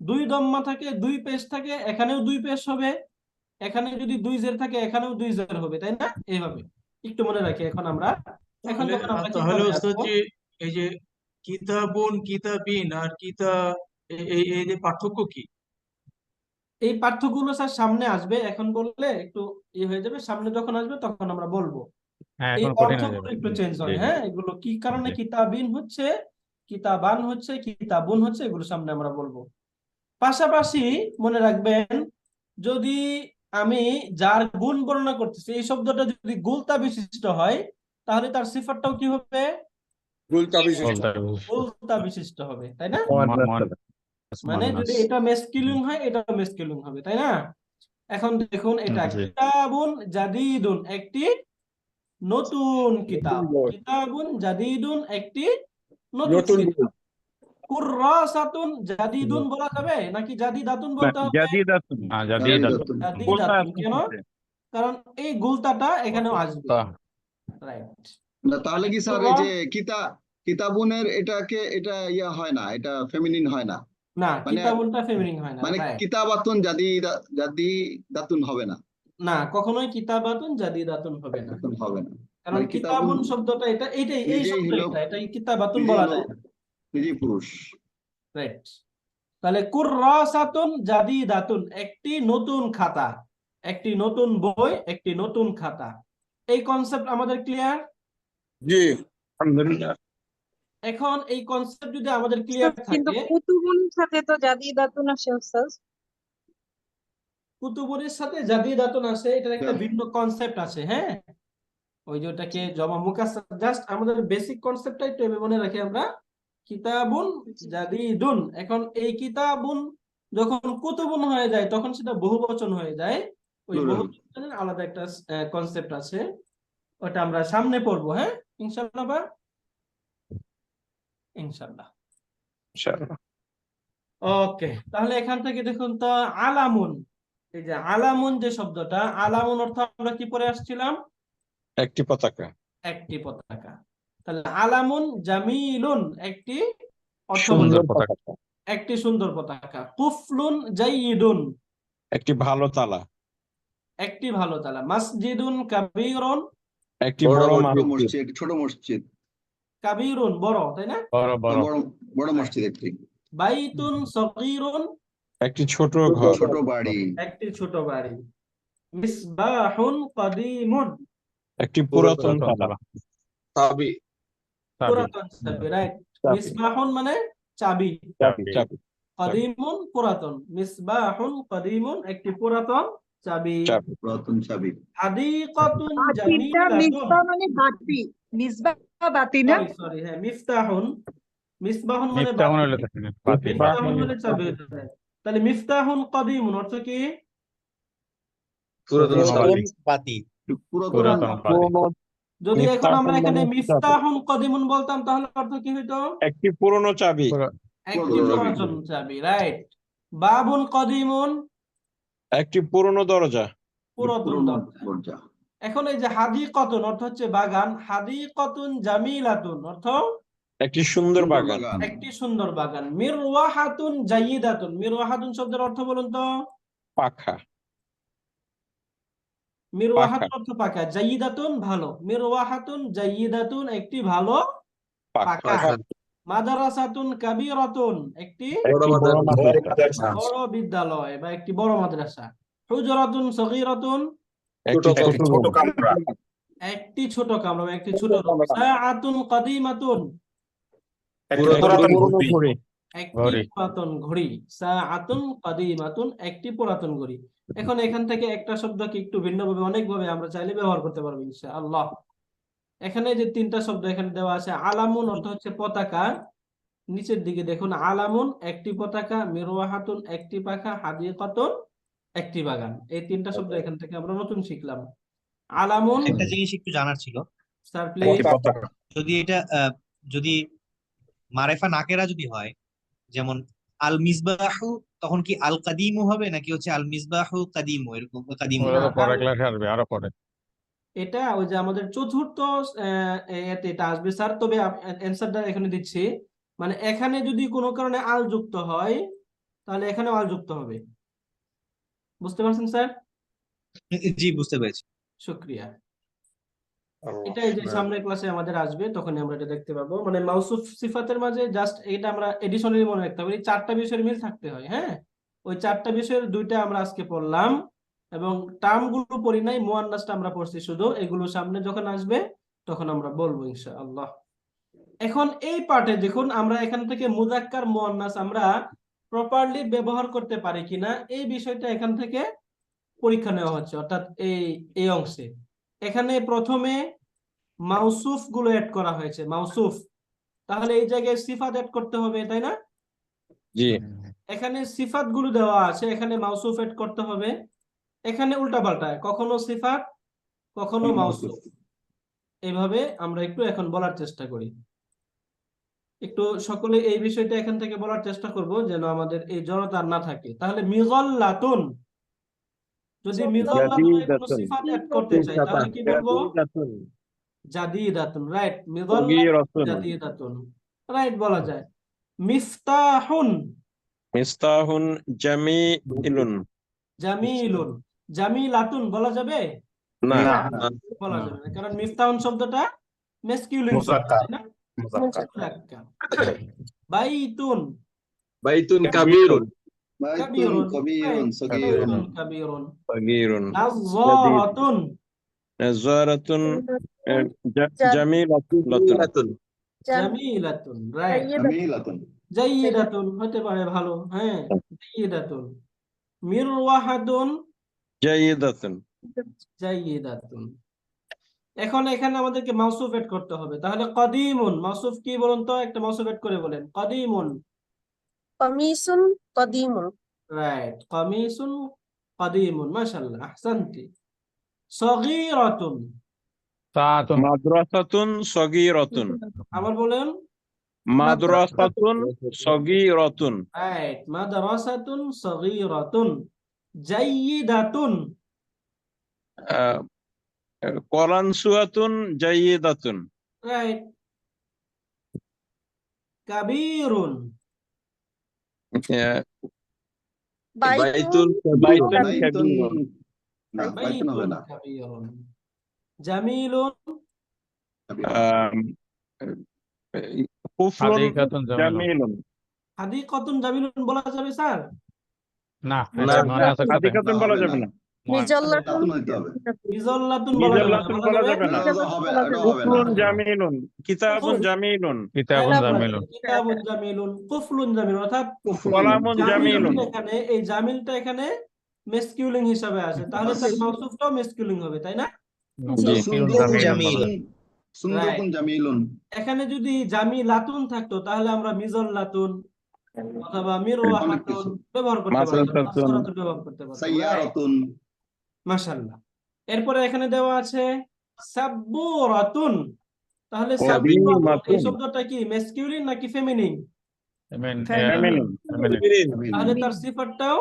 দুই দম্মা থাকে, দুই পেশ থাকে, এখানেও দুই পেশ হবে। এখানে যদি দুই জের থাকে, এখানেও দুই জের হবে, তাই না? এইভাবে একটু মনে রাখি। এখন তাহলে যখন আমরা তাহলে কিতাবে ওস্তাদ আসবো, জি, এই যে কিতাবুন কিতাবিন আর এই যে পার্থক্য কি? এই পাঠ্যগুলো স্যার সামনে আসবে, এখন বললে একটু হয়ে যাবে। সামনে যখন আসবে তখন আমরা বলবো। হ্যাঁ এই এখন কঠিন হয়ে অর্থগুলো যাবে। একটু চেঞ্জ জি হয়, জি হ্যাঁ, এগুলো কি কারণে জি। কিতাবিন হচ্ছে, কিতাবান হচ্ছে, কিতাবুন হচ্ছে, এগুলো সামনে আমরা বলবো। পাশাপাশি মনে রাখবেন, যদি আমি যার গুণ বর্ণনা করতেছি, এই শব্দটা যদি গুলতা বিশিষ্ট হয়, তাহলে তার সিফাতটাও কি হবে? গুলতা বিশিষ্ট। বলতে হবে। গুলতা বিশিষ্ট হবে, তাই না? মানে মুয়ান্নাস। যদি এটা মেসকিলুন হয়, এটা মেসকিলুন হবে, তাই না? এখন দেখুন, এটা জি। কিতাবুন জাদিদুন, একটি নতুন কিতাব। কিতাবুন জাদিদুন, একটি নতুন নতুন কিতাব। কুররাসাতুন জাদিদুন বলা যাবে নাকি জাদিদাতুন বলতে হবে? জাদিদাতুন জাদিদাতুন জাদিদাতুন। কেন? কারণ এই গুলতাটা এখানেও আসবে, তা রাইট। না তাহলে কি স্যার এই যে কিতাবুনের এটা ইয়া হয় না, এটা ফেমিনিন হয় না, না, মানে কিতাবুনটা ফেমিনিন হয় না, মানে রাইট। কিতাবাতুন জাদি দাতুন হবে না, না, কখনোই কিতাবাতুন জাদিদাতুন হবে না। দাতুন হবে না, কারণ মানে কিতাবুন কিতাবুন শব্দটা এই নিজেই শব্দ, হলো এটা কিতাবাতুন নিজেই বলা হলো যায় না, নিজেই পুরুষ। রাইট। তাহলে কুররাসাতুন জাদিদাতুন, একটি নতুন খাতা, একটি নতুন বই, একটি নতুন খাতা। এই কনসেপ্ট আমাদের ক্লিয়ার? জি, আলহামদুলিল্লাহ। এখন এই কনসেপ্ট যদি আমাদের ক্লিয়ার কিন্তু থাকে, কুতুবুনের সাথে তো জাদিদাতুন আসে উস্তাদ। কুতুবুরের সাথে জাদিদাতুন আসে, এটার একটা ভিন্ন কনসেপ্ট আছে, হ্যাঁ। ওই যে ওটাকে জমা মুকাসসার, জাস্ট আমাদের বেসিক কনসেপ্টটা একটু মনে রাখি আমরা। কিতাবুন জাদিদুন, এখন এই কিতাবুন যখন কুতুবুন হয়ে যায়, তখন সেটা বহুবচন হয়ে যায়। ওই Plural. বহুবচনের আলাদা একটা কনসেপ্ট আছে, ওটা আমরা সামনে পড়বো, হ্যাঁ, ইনশাআল্লাহ। ইনশাআল্লাহ। ইনশাআল্লাহ। ওকে, তাহলে এখান থেকে দেখুন তো, আলামুন, এই যে আলামুন যে শব্দটা, আলামুন অর্থ আমরা কি পড়ে আসছিলাম? একটি পতাকা। একটি পতাকা। তাহলে আলামুন জামিলুন, একটি অর্থ সুন্দর বলুন। পতাকা। একটি সুন্দর পতাকা। কুফলুন জাইয়িদুন, একটি ভালো তালা। একটি ভালো তালা। মসজিদুন কাবীরুন, একটি বড় বড় মসজিদ। মসজিদ। মসজিদ, ছোট মসজিদ, কাবীরুন বড়, তাই না? বড় বড় বড় বড় মসজিদ একটি, বাইতুন সগীরুন, একটি ছোট ঘর। ছোট বাড়ি, একটি ছোট বাড়ি। মিসবাহুন কাদীমুন, একটি পুরাতন তালা। তালা চাবি। চাবি পুরাতন চাবি, রাইট। মিসবাহুন মানে চাবি, চাবি। চাবি। কাদীমুন পুরাতন। মিসবাহুন কাদীমুন, একটি পুরাতন চাবি। চাবি। পুরাতন চাবি। হাদিকাতুন বাতিটা জামিলাতুন, মিসবা মানে বাতি, মিসবা বাতি না? সরি, হ্যাঁ, মিফতাহুন, মিসবাহুন মানে মিফতাহুন হলে বাতি, বাতি মিফতাহুন মানে চাবি। তাহলে মিফতাহুন কাদীমুন অর্থ কি? পুরাতন পুরাতন বাতি। পুরাতন পুরাতন বাতি। যদি এখন আমরা মিফতাহুন এখানে মানে মিফতাহুন কাদীমুন বলতাম, তাহলে অর্থ কি হইতো? একটি পুরনো চাবি। একটি পুরনো পুরাতন চাবি, রাইট। বাবুন কাদীমুন, একটি পুরনো দরজা। পুরাতন পুরনো দরজা। দরজা। এখন এই যে হাদিকাতুন অর্থ হচ্ছে বাগান, হাদিকাতুন জামিলাতুন অর্থ একটি সুন্দর বাগান। একটি সুন্দর বাগান। মিরওয়াহাতুন জাইয়িদাতুন, মিরওয়াহাতুন শব্দের অর্থ বলুন তো? পাখা। মিরওয়াহাতুন অর্থ পাখা, জাইয়িদাতুন ভালো। মিরওয়াহাতুন জাইয়িদাতুন, একটি ভালো পাখা। মাদ্রাসাতুন কাবীরাতুন, একটি বড় বড় মাদ্রাসা। বড় বিদ্যালয় বা একটি বড় মাদ্রাসা। হুজরাতুন সগীরাতুন, একটি ছোট ছোট কামরা একটি ছোট কামরা, একটি ছোট রুম। সাআতুন কাদিমাতুন, পুরাতন ঘড়ি একটি ঘড়ি। পুরাতন ঘড়ি। সাআতুন কাদিমাতুন, একটি পুরাতন ঘড়ি। এখন এখান থেকে একটা শব্দকে একটু ভিন্নভাবে অনেকভাবে আমরা চাইলে ব্যবহার করতে পারবো ইনশাআল্লাহ। এখানে যে তিনটা শব্দ এখানে দেওয়া আছে, আলামুন অর্থ হচ্ছে পতাকা। নিচের দিকে দেখুন, আলামুন একটি পতাকা, মিরওয়াহাতুন একটি পাখা, হাদিকাতুন একটি বাগান। এই তিনটা শব্দ এখান থেকে আমরা নতুন শিখলাম। আলামুন, একটা জিনিস একটু জানার ছিল, স্যার প্লিজ। যদি এটা যদি মারেফা নাকেরা যদি হয়, যেমন আল মিসবাহু, তখন কি আল কাদিমু হবে নাকি হচ্ছে আল মিসবাহু কাদিমু, এরকম কাদিমু? ওরা তো পরে ক্লাসে আসবে, আরো পরে। এটা ওই যে আমাদের চতুর্থ এতে এটা আসবে স্যার, তবে অ্যান্সারটা এখানে দিচ্ছি। মানে এখানে যদি কোনো কারণে আল যুক্ত হয় তাহলে এখানেও আল যুক্ত হবে। বুঝতে পারছেন স্যার? জি, বুঝতে পেরেছি। শুক্রিয়া। এটাই যে সামনের ক্লাসে আমাদের আসবে, তখন আমরা এটা দেখতে পাবো। মানে মাউসুফ সিফাতের মাঝে জাস্ট এটা আমরা এডিশনালি মনে রাখতে হবে, এই চারটা বিষয়ের মিল থাকতে হয়। হ্যাঁ, ওই চারটা বিষয়ের দুইটা আমরা আজকে পড়লাম, এবং টার্ম গুলো পড়ি নাই, মুয়ান্নাসটা আমরা পড়ছি শুধু। এগুলো সামনে যখন আসবে তখন আমরা বলবো ইনশাআল্লাহ। এখন এই পার্টে দেখুন, আমরা এখান থেকে মুযাক্কার মুয়ান্নাস আমরা প্রপারলি ব্যবহার করতে পারি কিনা, এই বিষয়টা এখান থেকে পরীক্ষা নেওয়া হচ্ছে। অর্থাৎ এই অংশে এখানে প্রথমে মাউসুফ গুলো অ্যাড করা হয়েছে, মাউসুফ। তাহলে এই জায়গায় সিফাত অ্যাড করতে হবে, তাই না? জি এখানে সিফাত গুলো দেওয়া আছে, এখানে মাউসুফ অ্যাড করতে হবে। এখানে উল্টা পাল্টা, কখনো সিফাত কখনো মাউসুফ। এইভাবে আমরা একটু এখন বলার চেষ্টা করি। একটু সকলে এই বিষয়টা এখান থেকে বলার চেষ্টা করব, যেন আমাদের এই জড়তা না থাকে। তাহলে মিযাল্লাতুন, যদি মিযাল্লাতুনে কোনো সিফাত অ্যাড করতে চাই তাহলে কি বলবো? জাদিদাতুন, রাইট। মিযাল্লাতুন জাদিদাতুন, রাইট বলা যায়। মিফতাহুন, মিস্তাহুন জামিলুন, জামিলুন, জামিলাতুন বলা যাবে? না বলা যাবে না, কারণ মিফতাহুন শব্দটা মেসকিউলিন শব্দ, মুযাক্কার। তাই না? মুযাক্কার। বাইতুন, বাইতুন কাবীরুন, বাইতুন কাবীরুন, কবিরুন রাইট, সগীরুন বাইতুন কাবীরুন। সগীরুন, নাযযারাতুন, নাযারাতুন, জামিলাতুন, জামিলাতুন, রাইট। জামিলাতুন জাইয়িদাতুন হতে পারে, ভালো। হ্যাঁ, জাইয়িদাতুন। মিরওয়াহাতুন, জাইদাতুন, জাইয়িদাতুন। এখন এখানে আমাদেরকে মাউসুফ এড করতে হবে। তাহলে কদিমুন, মাউসুফ কি বলুন তো? একটা মাউসুফ এড করে বলেন। কদিমুন, কমিসুন কদিমুন। রাইট। কামিসুন কদিমুন, মাশাআল্লাহ, আহসানতি। সগীরাতুন, সাআতুন। মাদ্রাসাতুন সগীরাতুন, আবার বলেন। মাদ্রাসাতুন সগীরাতুন, রাইট, মাদ্রাসাতুন সগীরাতুন। জাইয়িদাতুন, কলানসুয়াতুন জাইদাতুন, রাইট। কাবীরুন, বাইতুন বাইতুন বাইতুন কাবীরুন, না বাইতুন হবে বাইতুন না কাবীরুন। জামিলুন, কুফরুন হাদিকাতুন জামিলুন। জামিলুন, হাদিকাতুন জামিলুন বলা যাবে স্যার? না, না, এটা মুয়ান্নাসের সাথে। হাদিকাতুন বলা যাবে না, মিজাল্লাতুন লাতুন হইতে হবে মিজাল্লাতুন বলা যাবে না, মিজাল্লাতুন বলা বলা যাবে? যাবে না, এটা হবে না, এটা হবে না কুফরুন জামিলুন, কিতাবুন জামিলুন, কিতাবুন জামিলুন। কিতাবুন জামিলুন, কুফলুন জামিলুন, অর্থাৎ কলামুন জামিলুন, এখানে এই জামিলটা এখানে মেসকিউলিং হিসাবে আছে, তাহলে তার মাউসুফটাও মেসকিউলিং হবে, তাই না? জি, সুন্দরুন জামিলুন। সুন্দরুন জামিলুন এখানে যদি জামিলাতুন থাকতো তাহলে আমরা মিজাল্লাতুন অথবা মিরওয়াহাতুন ব্যবহার করতে পারতাম, মাসরাতুন, মাসরাতুন ব্যবহার করতে পারতাম। সাইয়ারাতুন মাশাআল্লাহ। এরপরে এখানে দেওয়া আছে সাব্বুরাতুন। তাহলে সাবিমাতুন। সাব্বুরাতুন এই শব্দটা কি মেসকিউলিন নাকি ফেমিনিন? ফেমিনিন, তাহলে তার সিফাতটাও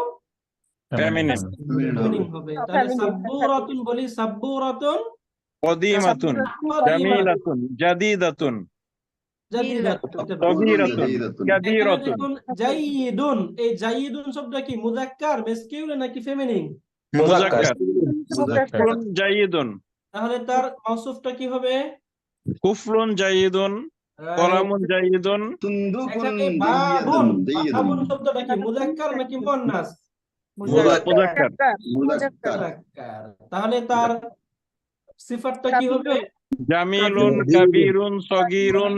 ফেমিনিন, ফেমিনিন হবে। তাহলে সাব্বুরাতুন বলি, সাব্বুরাতুন কদিমাতুন, জামিলাতুন, জাদিদাতুন, জাদিদাতুন হতে পারে। সগীরাতুন, জাদিদাতুন এখানে কাবীরাতুন, দেখুন জাইয়িদুন, এই জাইয়িদুন শব্দটা কি মুযাক্কার মেসকিউলিন নাকি ফেমিনিন? মুযাক্কার, মুযাক্কার। কুফরুন জাইদুন, তাহলে তার মাউসুফটা কি হবে? কুফরুন জাইদুন, কলামুন জাইদুন, সুন্দুকুন এখানে জাইয়িদুন বাবুন, জাইয়িদুন বাবুন শব্দটা কি মুযাক্কার নাকি মুয়ান্নাস? মুজাক্কার মুজাক্কার মুজাক্কার। তাহলে তার সিফাতটা কি হবে? জামিলুন কাবীরুন সগীরুন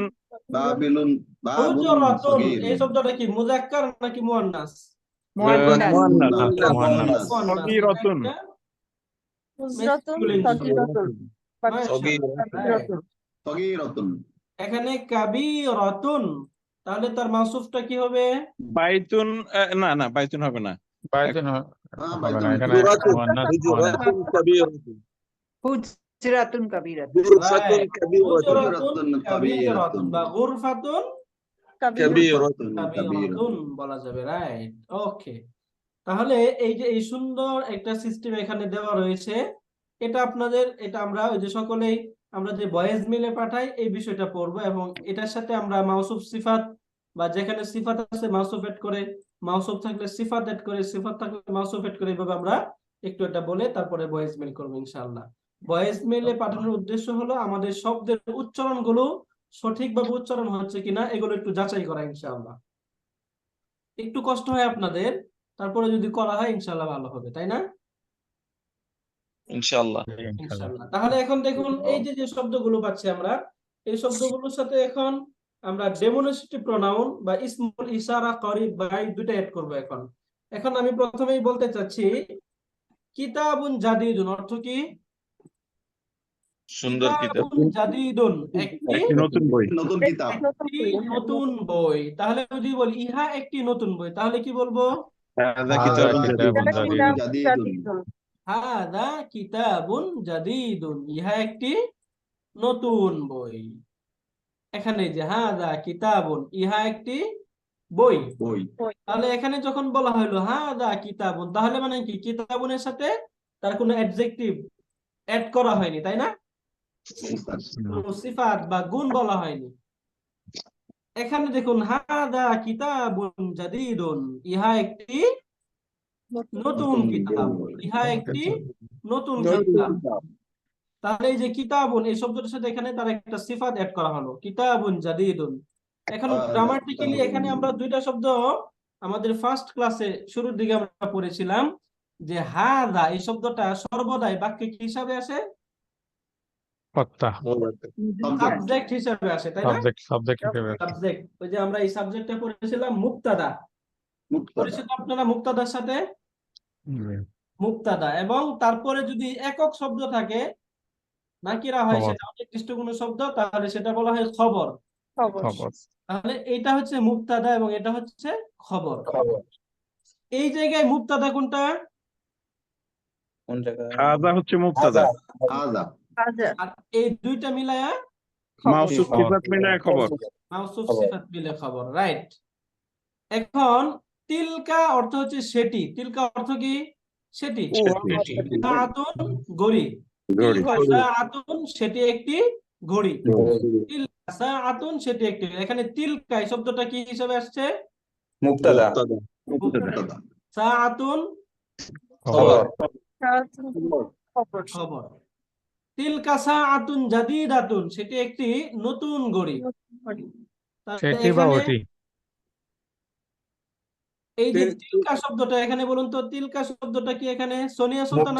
বাবিলুন বাবুন হুজরাতুন। এই সগীরুন শব্দটা কি মুজাক্কার নাকি মুয়ান্নাস? মুয়ান্নাস মুয়ান্নাস। সগীরাতুন হুজরাতুন masculine সগীরাতুন মাশাআল্লাহ। সগীরাতুন এখানে কাবীরাতুন, তাহলে তার মাউসুফটা কি হবে? বাইতুন না না বাইতুন হবে না বাইতুন হবে না, এখানে হুজুরাতুন, মুয়ান্নাস হুজুরাতুন কাবীরাতুন, হুজরাতুন কাবীরাতুন। গুরফাতুন কাবীরাতুন, হুজরাতুন কাবীরাতুন বা গুরফাতুন কাবীরাতুন, কাবীরাতুন বলা যাবে, রাইট? ওকে, তাহলে এই যে এই সুন্দর একটা সিস্টেম এখানে দেওয়া রয়েছে, এটা আপনাদের, এটা আমরা ওই যে সকলেই আমরা যে ভয়েস মেলে পাঠাই এই বিষয়টা পড়বো, এবং এটার সাথে আমরা মাউসুফ সিফাত বা যেখানে সিফাত আছে মাউসুফ এড করে, মাউসুফ থাকলে সিফাত এড করে, সিফাত থাকলে মাউসুফ এড করে, এইভাবে আমরা একটু এটা বলে তারপরে ভয়েস মেল করবো ইনশাআল্লাহ। ভয়েস মেলে পাঠানোর উদ্দেশ্য হলো আমাদের শব্দের উচ্চারণগুলো সঠিকভাবে উচ্চারণ হচ্ছে কিনা এগুলো একটু যাচাই করা ইনশাআল্লাহ। একটু কষ্ট হয় আপনাদের, তারপরে যদি করা হয় ইনশাআল্লাহ ভালো হবে, তাই না? ইনশাআল্লাহ। ইনশাআল্লাহ। তাহলে এখন দেখুন এই যে যে শব্দগুলো পাচ্ছি আমরা, এই শব্দগুলোর সাথে এখন আমরা ডেমনস্ট্রেটিভ প্রোনাউন বা ইসমুল ইশারা করিব বা এই দুটো এড করব এখন। এখন আমি প্রথমেই বলতে চাচ্ছি কিতাবুন জাদিদুন অর্থ কি? সুন্দর কিতাব, কিতাবুন জাদিদুন একটি একটি নতুন বই। নতুন কিতাব একটি নতুন বই। তাহলে যদি বলি ইহা একটি নতুন বই, তাহলে কি বলবো? হাযা কিতাবুন কিতাবুন জাদীদ। জাদিদুন হাদা কিতাবুন জাদিদুন, ইহা একটি নতুন বই। এখানে যে হাদা কিতাবুন, ইহা একটি বই। বই তাহলে এখানে যখন বলা হলো হাদা কিতাবুন, তাহলে মানে কি কিতাবুনের সাথে তার কোনো অ্যাডজেক্টিভ অ্যাড করা হয়নি, তাই না? কোনো সিফাত বা গুণ বলা হয়নি। এখানে দেখুন হাদা কিতাবুন জাদিদুন, ইহা একটি নতুন কিতাব, ইহা একটি নতুন কিতাব। তাহলে এই যে কিতাবুন এই শব্দটার সাথে এখানে তার একটা সিফাত অ্যাড করা হলো, কিতাবুন জাদিদুন। এখন গ্রামাটিক্যালি এখানে আমরা দুইটা শব্দ আমাদের ফার্স্ট ক্লাসে শুরুর দিকে আমরা পড়েছিলাম যে হাদা এই শব্দটা সর্বদাই বাক্যে কি হিসাবে আসে? কর্তা, সাবজেক্ট হিসাবে আসে, তাই না? সাবজেক্ট হিসেবে সাবজেক্ট, ওই যে আমরা এই সাবজেক্টটা পড়েছিলাম মুক্তাদা, পরিচিত আপনারা মুক্তাদার সাথে? মুক্তাদা, এবং তারপরে যদি একক শব্দ থাকে নাকিরা হয়, খবর। সেটা নির্দিষ্ট কোনো শব্দ, তাহলে সেটা বলা হয় খবর। খবর। তাহলে এটা হচ্ছে মুক্তাদা এবং এটা হচ্ছে খবর। এই জায়গায় মুক্তাদা কোনটা? হাযা হচ্ছে মুবতাদা, হাযা আর এই দুইটা মিলায়া মাউসুফ সিফাত মিলায় খবর। মাউসুফ সিফাত মিলে খবর, রাইট? এখন তিলকা অর্থ হচ্ছে সেটি, তিলকা অর্থ কি? সেটি। সাআতুন ঘড়ি, তিলকা সাআতুন সেটি একটি ঘড়ি, তিলকা সাআতুন সেটি একটি। এখানে তিলকা এই শব্দটা কি হিসাবে আসছে? মুবতাদা, মুক্তাদা সাআতুন খবর, খবর। তিলকা সাআতুন জাদিদাতুন সেটি একটি নতুন ঘড়ি। তাহলে সেটি বা এখানে ওটি। এই যে তিলকা শব্দটা এখানে বলুন তো, তিলকা শব্দটা কি এখানে সোনিয়া সুলতানা?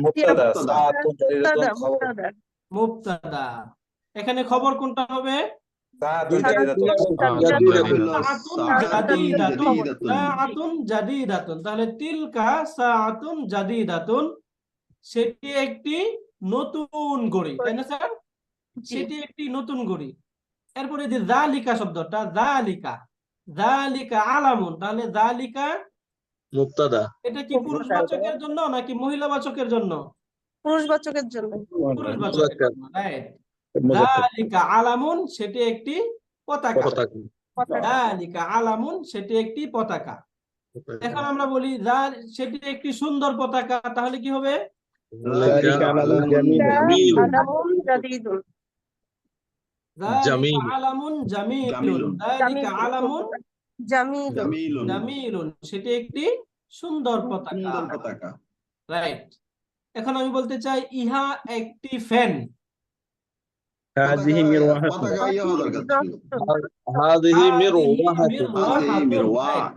মুবতাদা, সাআতুন জাদীদাতুন খবর, মুবতাদা। এখানে খবর কোনটা হবে? সাআতুন জাদীদাতুন, সাআতুন জাদিদাতুন। তাহলে তিলকা সাআতুন জাদিদাতুন সেটি একটি নতুন ঘড়ি, তাই না স্যার? সেটি একটি নতুন ঘড়ি। এরপরে যে যালিকা শব্দটা, যালিকা আলামুন, তাহলে যালিকা মুবতাদা, এটা কি পুরুষবাচকের জন্য নাকি মহিলাবাচকের জন্য? পুরুষবাচকের জন্য পুরুষবাচকের জন্য, রাইট? যালিকা আলামুন সেটি একটি পতাকা, যালিকা আলামুন সেটি একটি পতাকা। এখন আমরা বলি সেটি একটি সুন্দর পতাকা, তাহলে কি হবে? যালিকা আলামুন জামিলুন, আলামুন জাদিদুন যালিকা আলামুন জামিলুন, যালিকা আলামুন জামিলুন জামিলুন সেটি একটি সুন্দর পতাকা, রাইট? এখন আমি বলতে চাই ইহা একটি ফ্যান, হাযিহি মিরওয়াহাতুন, পতাকা ইয়া হওয়া দরকার ছিল। হাযিহি মিরওয়াহাতুন, মিরওয়াহাতুন, right?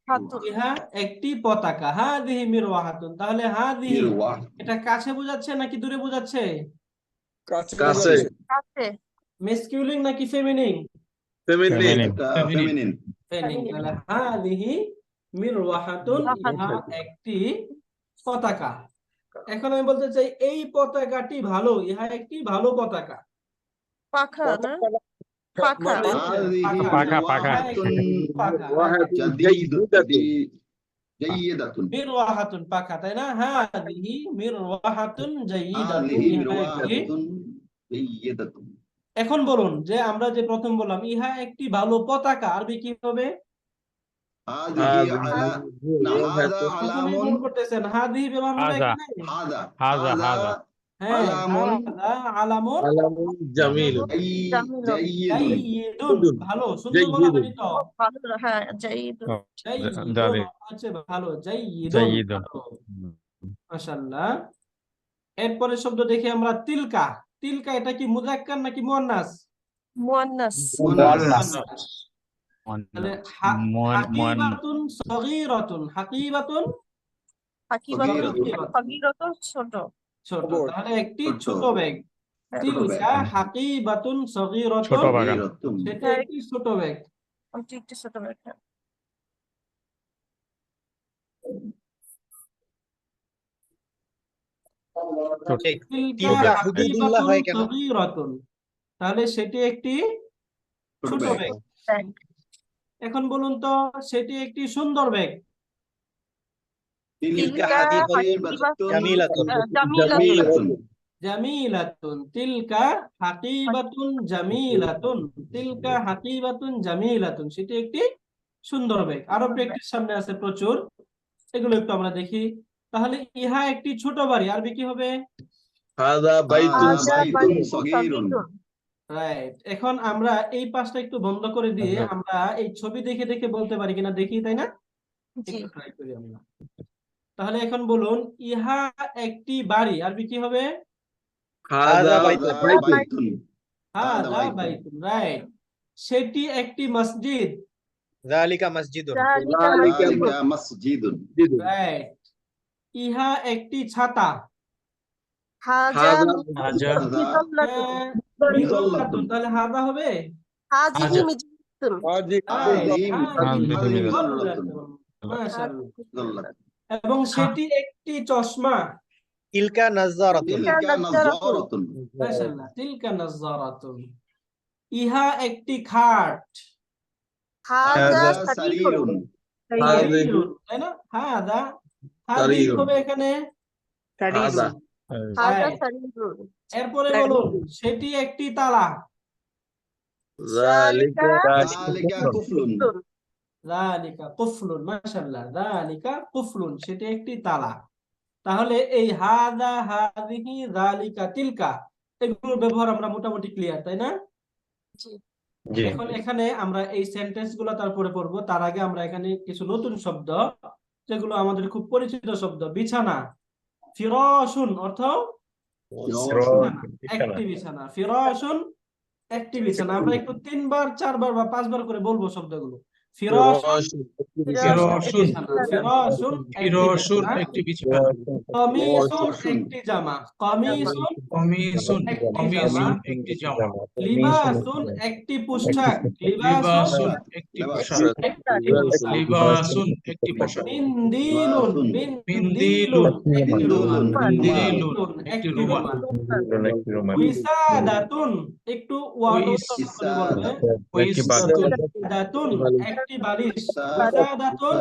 হাতুন ইহা একটি পতাকা, হাদিহি মিরওয়াহাতুন। তাহলে হাদিহি মিরওয়াহ এটা কাছে বোঝাচ্ছে নাকি দূরে বোঝাচ্ছে? কাছে কাছে কাছে মেসকিউলিন নাকি ফেমিনিন? ফেমিনিন এটা Feminine. Feminine feminine. তাহলে হাদিহি মিরওয়াহাতুন, ইহা একটি পতাকা। এখন আমি বলতে চাই এই পতাকাটি ভালো, ইহা একটি ভালো পতাকা। পাখা না পাখা মানে হাযিহি পাখা, পাখা। মিরওয়াহাতুন পাখা, জাইয়িদাতুন মিরওয়াহাতুন পাখা, তাই না? হাদিহি মিরওয়াহাতুন জাইয়িদাতুন, হাযিহি ইহা একটি। মিরওয়াহাতুন জাইয়িদাতুন এখন বলুন যে আমরা যে প্রথম বললাম ইহা একটি ভালো পতাকা, আরবি কি হবে? হাযিহি আলা না হাযা প্রথমেই আলামুন ভুল করতেছেন, হাদিহি ব্যবহার হবে হাযা। এখানে। হাযা হাযা, হাযা। হ্যাঁ, আলামুন হাযা আলামুন আলামুন জামিলুন জামিলুন জাইয়িদুন জাইয়িদুন, ভালো, সুন্দর বলা জাইয়িদুন। হয়নি তো। ভালো হ্যাঁ জাইদুন ও, জাইয়িদুন জাদি হচ্ছে ভালো, জাইয়িদুন জাইয়িদুন। ভালো। মাশাআল্লাহ। এরপরে শব্দ দেখি আমরা, তিলকা। তিলকা এটা কি মুযাক্কার নাকি মুয়ান্নাস? মুয়ান্নাস মুয়ান্নাস তাহলে মুয়ান্নাস হাকিবাতুন সগীরাতুন, হাকিবাতুন হাকিবাতুন সগীরাতুন। সগীরাতুন ছোট ছোট, তাহলে একটি ছোট। ছোট ব্যাগ। হ্যাঁ, তিলকা হাকিবাতুন ছোট সগীরাতুন, বাগান। সগীরাতুন সেটা একটি ছোট ব্যাগ। ওইটা একটু ছোট ব্যাখ্যা তিলকা হুদুদুল্লাহ হয় কেন? সগীরাতুন, তাহলে সেটি একটি ছোট ছোট ব্যাগ। ব্যাগ। ব্যাগ এখন বলুন তো সেটি একটি সুন্দর ব্যাগ। তিলকা তিলকা হাকিবাতুন জামিলাতুন। জামিলাতুন জামিলাতুন, তিলকা হাকিবাতুন জামিলাতুন, তিলকা হাকিবাতুন জামিলাতুন, সেটি একটি সুন্দর ব্যাগ। আরো প্র্যাকটিস সামনে আছে প্রচুর, এগুলো একটু আমরা দেখি। তাহলে ইহা একটি ছোট বাড়ি, আরবি কি হবে? হাযা বাইতুন হাযা বাইতুন বাইতুন সগীরুন সগীরুন রাইট। এখন আমরা এই পাশটা একটু বন্ধ করে দিয়ে আমরা এই ছবি দেখে দেখে বলতে পারি কিনা দেখি, তাই না? জি একটু ট্রাই করি আমরা। তাহলে এখন বলুন ইহা একটি বাড়ি, আরবি কি হবে? হাযা হাযা বাইতুন বাইতুন হাযা বাইতুন। বাইতুন, রাইট। সেটি একটি মসজিদ, যালিকা মসজিদুন। যালিকা যালিকা মাসজিদুন রাইট। ইহা একটি ছাতা, হাযা হাযা মিজাল্লাতুন মিজাল্লাতুন, তাহলে হাযা হবে? হাযিহি মিজাল্লাতুন হাজি রাইট, হাযিহি হাযিহি মিজাল্লাতুন। মিজাল্লাতুন, মাশাআল্লাহ। মিজাল্লাতুন। এবং সেটি একটি চশমা, তিলকা নাযযারাতুন। তিলকা নাযযারাতুন মাশাআল্লাহ, তিলকা নাযযারাতুন। ইহা একটি খাট, হাযা হাযা সারিরুন সারিরুন সারিরুন, তাই না? হাযা হাযিহি সারিরুন। হবে এখানে হাযা হাযা রাইট। সারিরুন এরপরে বলুন সেটি একটি তালা, যালিকা যালিকা কুফলুন যালিকা কুফলুন, মাশাআল্লাহ, যালিকা কুফলুন, সেটি একটি তালা। তাহলে এই হাযা হাযিহি যালিকা তিলকা এগুলোর ব্যবহার আমরা মোটামুটি ক্লিয়ার, তাই না? জি। এখন এখানে আমরা এই সেন্টেন্স গুলো তারপরে পড়বো, তার আগে আমরা এখানে কিছু নতুন শব্দ যেগুলো আমাদের খুব পরিচিত শব্দ। বিছানা, ফিরাশুন অর্থ বিছানা, একটি বিছানা, ফিরাশুন একটি বিছানা। আমরা একটু 3 বার 4 বার বা 5 বার করে বলবো শব্দগুলো। ফিরাশুন ফিরাশুন ফিরাশুন ফিরাশুন একটি বিছানা, কামিসুন একটি জামা, কামিসুন কমিসুন একটি কমিসুন জামা, একটি জামা, লিবাসুন একটি পোশাক, লিবাসুন লিবাসুন একটি পোশাক, একটি পোশাক, লিবাসুন একটি পোশাক, মিন্দিলুন মিন্দিলুন একটি রুমাল, মিন্দিলুন একটি একটি রুমাল, রুমাল, উইসাদাতুন একটু ওয়ার্ড করে বলবে, ওয়াইসাতুন উইসাদাতুন একটি বালিশ, উইসাদাতুন